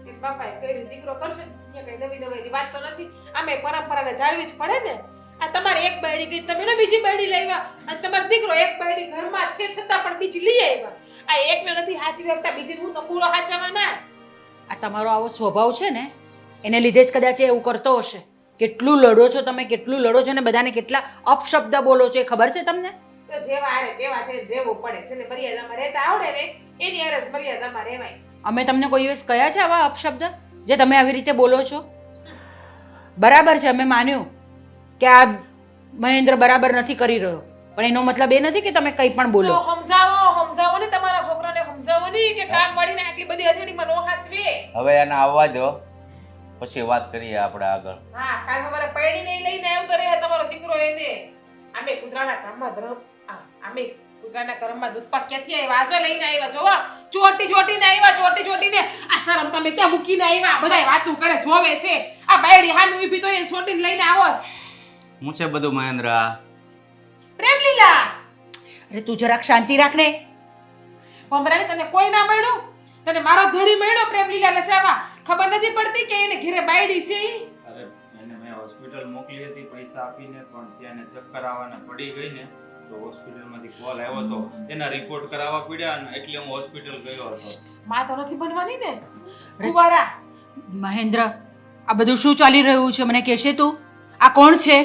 એન બાપાએ કર્યું, દીકરો કરશે ને કઈ નવી નવીની વાત તો નથી. આમે પરંપરાને જાળવી જ પડે ને. આ તમારે એક બાયડી ગઈ, તમે ને બીજી બાયડી લાવ્યા, અને તમારો દીકરો એક બાયડી ઘરમાં છે છતાં પણ બીજી લઈ આવ્યા. આ એકને નથી હાચવી શકતા, બીજી હું તો પૂરો હાચવવાના. આ તમારો આવો સ્વભાવ છે ને એને લીધે જ કદાચ એ એવું કરતો હશે. કેટલું લડો છો તમે, કેટલું લડો છો ને બધાને કેટલા અપશબ્દ બોલો છો એ ખબર છે તમને? તો જેવા હારે તેવા થઈને રહેવું પડે છે ને. મર્યાદામાં રહેતા આવડે ને એની હારે જ મર્યાદામાં રહેવાય. અમે તમને કોઈ દિવસ કયા છે આવા અપશબ્દ જે તમે આવી રીતે બોલો છો? બરાબર છે, અમે માન્યું કે આ મહેન્દ્ર બરાબર નથી કરી રહ્યો, પણ એનો મતલબ એ નથી કે તમે કંઈ પણ બોલો. તો સમજાવો ને તમારા છોકરાને, સમજાવો ને કે કામ વાળીને આટલી બધી અજણીમાં નો હાચવે. હવે એને આવવા દો, પછી વાત કરીએ આપણે આગળ. હા, કાલ તમારે પૈડીને લઈને આવતો રહે તમારો દીકરો એને. આમે કૂતરાના કર્મમાં દૂધપાક ક્યાંથી આવ્યા? આજે લઈને આવ્યા, જોવા ચોટીને આ શરમ તમે ક્યાં મૂકીને આવ્યા? બધાય વાતું કરે, જોવે છે. આ બાયડી હામી ઊભી તો એ ચોટીને લઈને આવો. હું છે બધું મહેન્દ્ર? પ્રેમ લીલા અરે તું જરાક શાંતિ રાખ ને. ભમરાને તને કોઈ ના મળ્યું? તને મારો ધણી મળ્યો પ્રેમ લીલા લચાવા? ખબર નથી પડતી કે એને ઘરે બાયડી છે ઈ? અરે એને મેં હોસ્પિટલ મોકલી હતી પૈસા આપીને, પણ ત્યાં ચક્કર આવવાના પડી ગઈ ને તો હોસ્પિટલમાંથી કોલ આવ્યો તો એના રિપોર્ટ કરાવવા પડ્યા ને એટલે હું હોસ્પિટલ ગયો હતો. માં તો નથી બનવાની ને કુવારા. મહેન્દ્ર, આ બધું શું ચાલી રહ્યું છે મને કહેશે તું? આ કોણ છે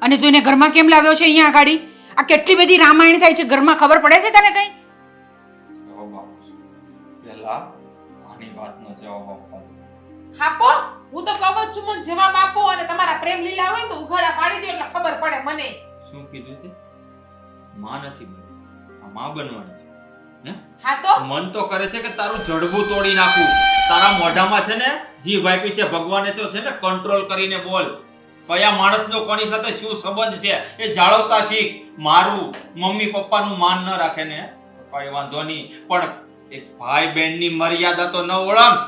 અને તું એને ઘરમાં કેમ લાવ્યો છે અહીંયા આગાડી? આ કેટલી બધી રામાયણ થાય છે ઘરમાં, ખબર પડે છે તને કઈ? જવાબ આપું છું. પહેલા આની વાતનો જવાબ આપવા દો. આપો, હું તો કહું જ છું, મને જવાબ આપો. અને તમારા પ્રેમ લીલા હોય તો ઉઘાડા પાડી દો એટલે ખબર પડે મને. શું કીધું તે? માં નથી બનવાની, આ માં બનવાની છે. હા તો મન તો કરે છે કે તારું જડબું તોડી નાખું. તારા મોઢામાં છે ને જીભ આપી છે ભગવાને, તો છે ને કંટ્રોલ કરીને બોલ. કયા માણસનો કોની સાથે શું સંબંધ છે એ જાળવતા શીખ. મારું મમ્મી પપ્પાનું માન ન રાખે ને તો કઈ વાંધો નહીં, પણ એક ભાઈ બહેનની મર્યાદા તો ન ઓળખ.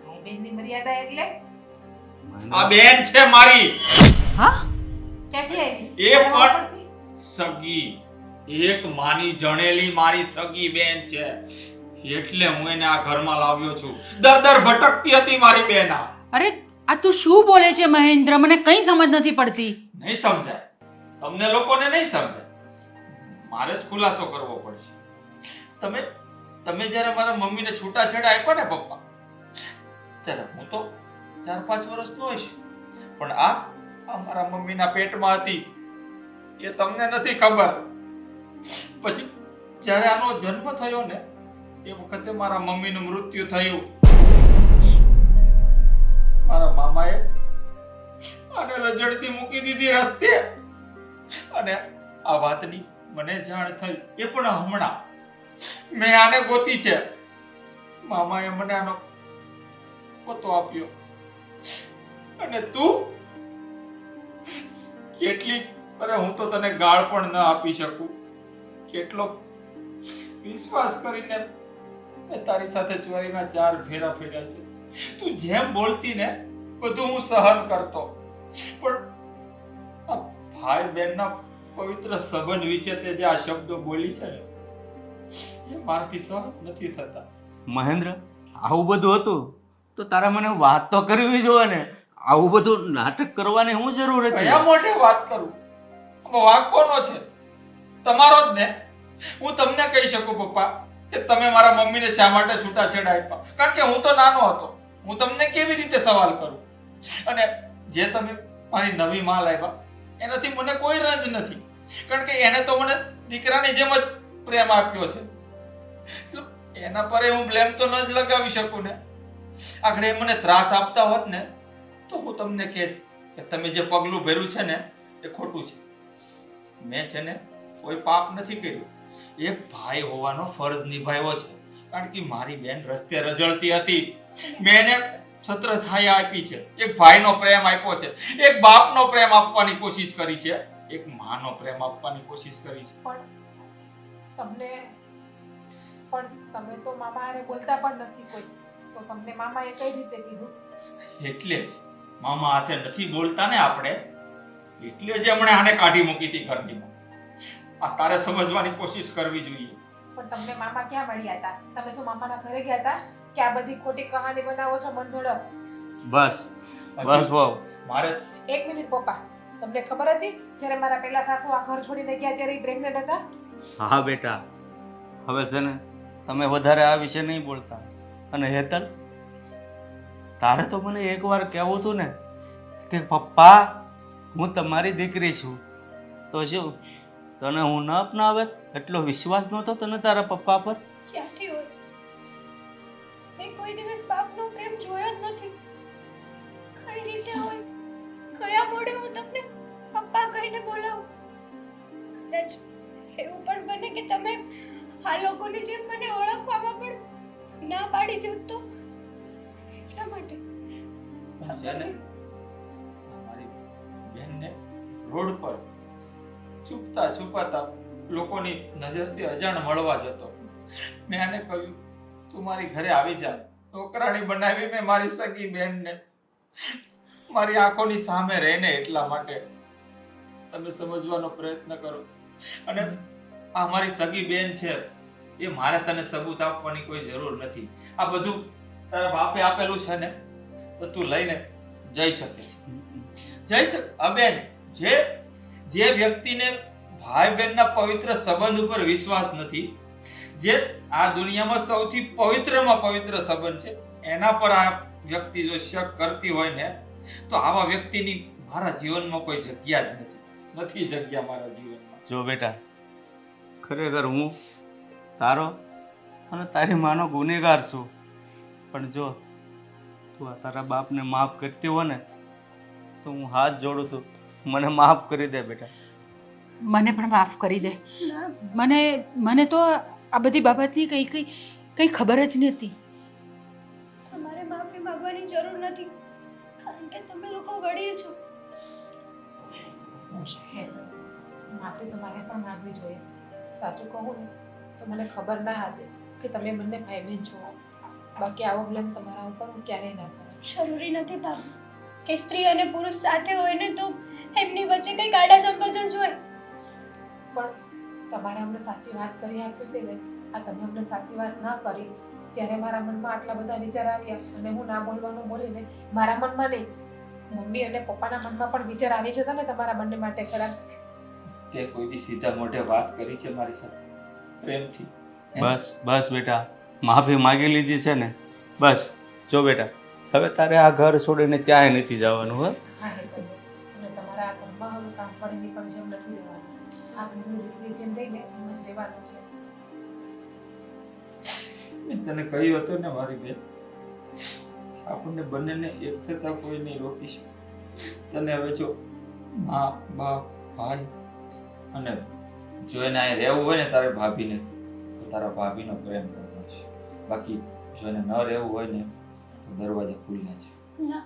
ભાઈ બેનની મર્યાદા એટલે આ બેન છે મારી. હા, ક્યાંથી આવી? એ પણ સગી, એક માની જણેલી મારી સગી બેન છે, એટલે હું એને આ ઘરમાં લાવ્યો છું. દર ભટકતી હતી મારી બેન. અરે આ તું શું બોલે છે મહેન્દ્ર? મને કઈ સમજ નથી પડતી. નહીં સમજાય, તમને લોકોને નહીં સમજાય, મારે જ ખુલાસો કરવો પડશે. તમે જ્યારે મારા મમ્મીને છૂટાછેડા આપ્યા ને પપ્પા, ત્યારે હું તો 4-5 વર્ષનો હોઈશ, પણ આ મારા મમ્મીના પેટમાં હતી એ તમને નથી ખબર. પછી જ્યારે આનો જન્મ થયો ને એ વખતે મારા મમ્મીનું મૃત્યુ થયું. મારા મામાએ આને રજડતી મૂકી દીધી રસ્તે, અને આ વાતની મને જાણ થઈ એ પણ હમણાં. મેં આને ગોતી છે. મામાએ મને આનો પતો આપ્યો અને તું કેટલી, અરે હું તો તને ગાળ પણ ન આપી શકું. કેટલો વિશ્વાસ કરીને મેં તારી સાથે ચોરીના 4 ફેરા ફેર્યા છે. તું જેમ બોલતી ને બધું હું સહન કરતો, પણ આ ભાઈ બહેનના પવિત્ર સંબંધ વિશે તે જે આ શબ્દો બોલી છે ને એ મારાથી સહન નથી થતા. મહેન્દ્ર, આવું બધું હતું તો તારે મને વાત તો કરવી જોઈએ ને. આવું બધું નાટક કરવાની શું જરૂર હતી? કયા મોઢે વાત કરું? આમાં વાંક કોનો છે? તમારો જ ને. હું તમને કહી શકું પપ્પા કે તમે મારા મમ્મીને શા માટે છૂટાછેડા આપ્યા, કારણ કે હું તો નાનો હતો. હું તમને કેવી રીતે સવાલ કરું? અને જે તમે મારી નવી માં લાવ્યા એનાથી મને કોઈ રંજ નથી, કારણ કે એને તો મને દીકરાની જેમ જ પ્રેમ આપ્યો છે. એના પર હું બ્લેમ તો ન જ લગાવી શકું ને. આગળ એ મને ત્રાસ આપતા હોત ને તો હું તમને કહેત કે તમે જે પગલું ભર્યું છે ને એ ખોટું છે. મેં છે ને કોઈ પાપ નથી કર્યું. એક ભાઈ હોવાનો ફરજ નિભાવ્યો છે, કારણ કે મારી બેન રસ્તે રજળતી હતી. મેં એને છત્ર છાયા આપી છે, એક ભાઈનો પ્રેમ આપ્યો છે, એક બાપનો પ્રેમ આપવાની કોશિશ કરી છે, એક માનો પ્રેમ આપવાની કોશિશ કરી છે. તમે તો મામા હારે બોલતા પણ નથી કોઈ, તો તમને મામાએ કઈ રીતે કીધું? એટલે જ મામા હાથે નથી બોલતા ને આપણે, એટલે જ હમણે આને કાઢી મૂકી હતી ઘરની. આ તારે સમજવાની કોશિશ કરવી જોઈએ. પણ તમને મામા ક્યાં મળ્યા હતા? તમે શું મામાના ઘરે ગયા હતા કે આ બધી ખોટી કહાની બનાવો છો મનધોળો? બસ બસ વાવ. મારે એક મિનિટ પપ્પા, તમને ખબર હતી જ્યારે મારા પેલા સાસુ આ ઘર છોડીને ગયા ત્યારે એ પ્રેગ્નન્ટ હતા? હા બેટા, હવે તમે વધારે આ વિશે નહીં બોલતા. અને હેતલ, તારે તો મને એકવાર કહેવું હતું ને કે પપ્પા હું તમારી દીકરી છું, તો શું તને હું ન અપનાવત? એટલો વિશ્વાસ નહોતો તને તારા પપ્પા પર? ક્યાંથી હોય? મેં કોઈ દિવસ બાપનો પ્રેમ જોયો જ નથી. કઈ રીતે હોય? કયા મોઢે હું તમને પપ્પા કહીને બોલાવું? કદાચ એવું પણ બને કે તમે આ લોકોની જેમ મને ઓળખવામાં પણ ના પાડી દો તો એટલા માટે. છે ને અમારી બેનને રોડ પર છુપતા છુપાતા લોકોની નજરથી અજાણ મળવા જતો. મેં આને કહ્યું તું મારી ઘરે આવી જા. નોકરાણી બનાવી મેં મારી સગી બેનને, મારી આંખોની સામે રહીને. એટલા માટે તમે સમજવાનો પ્રયત્ન કરો. અને આ મારી સગી બેન છે, એ મારે તને સબૂત આપવાની કોઈ જરૂર નથી. આ બધું તારા બાપે આપેલું છે ને તો તું લઈને જઈ શકે. જઈ શકે. બેન, જે વ્યક્તિને ભાઈ બહેનના પવિત્ર સંબંધ ઉપર વિશ્વાસ નથી, જે આ દુનિયામાં સૌથી પવિત્રમાં પવિત્ર સંબંધ છે, એના પર આ વ્યક્તિ જો શક કરતી હોય ને તો આવા વ્યક્તિની મારા જીવનમાં કોઈ જગ્યા જ નથી જગ્યા મારા જીવનમાં. જો બેટા, ખરેખર હું તારો અને તારી માનો ગુનેગાર છું, પણ જો તું આ તારા બાપને માફ કરતી હોય ને તો હું હાથ જોડું છું, મને માફ કરી દે બેટા. મને પણ માફ કરી દે. મને તો આ બધી બાબતની કંઈ ખબર જ નથી. તમારે માફી માંગવાની જરૂર નથી, કારણ કે તમે લોકો વડીલ છો. માફી તો મારે પણ માંગવી જોઈએ. સાચું કહું ને તો મને ખબર ના હતી કે તમે બંને ભાઈ બહેન છો. બાકી આવો બ્લેમ તમારા ઉપર હું ક્યારેય ના કરું. જરૂરી નથી ભાભી કે સ્ત્રી અને પુરુષ સાથે હોય ને તો એમની વચ્ચે કઈ ગાઢા સંબંધ જ હોય. પણ તમારે અમને સાચી વાત કરી આપી હતી ને, આ તમે અમને સાચી વાત ના કરી ત્યારે મારા મનમાં આટલા બધા વિચાર આવ્યા. અને હું ના બોલવાનું બોલીને મારા મનમાં નહીં, મમ્મી અને પપ્પાના મનમાં પણ વિચાર આવી જતા ને તમારા બંને માટે ખરા. તે કોઈથી સીધા મોઢે વાત કરી છે મારી સાથે પ્રેમથી? બસ બેટા, માફી માગી લીધી છે ને, બસ. જો બેટા, હવે તારે આ ઘર છોડીને ક્યાંય નથી જવાનું. હો હા હેતલ, અને તમારા આ ઘરમાં હવે કામ પડીને પણ જેમ નથી રહેવાનું. આ ઘરની દીકરી જેમ રહીને એમ જ રહેવાનું છે. મેં તને કહ્યું હતું ને મારી બેન, આપણને બંનેને એક થતા કોઈ નહીં રોકી શકે. તને હવે જો મા બાપ ભાઈ અને જો એને અહીં રહેવું હોય ને તારે ભાભીને, તો તારા ભાભીનો પ્રેમ કરવાનો છે. બાકી જો એને ન રહેવું હોય ને તો દરવાજા ખુલ્લા છે. ના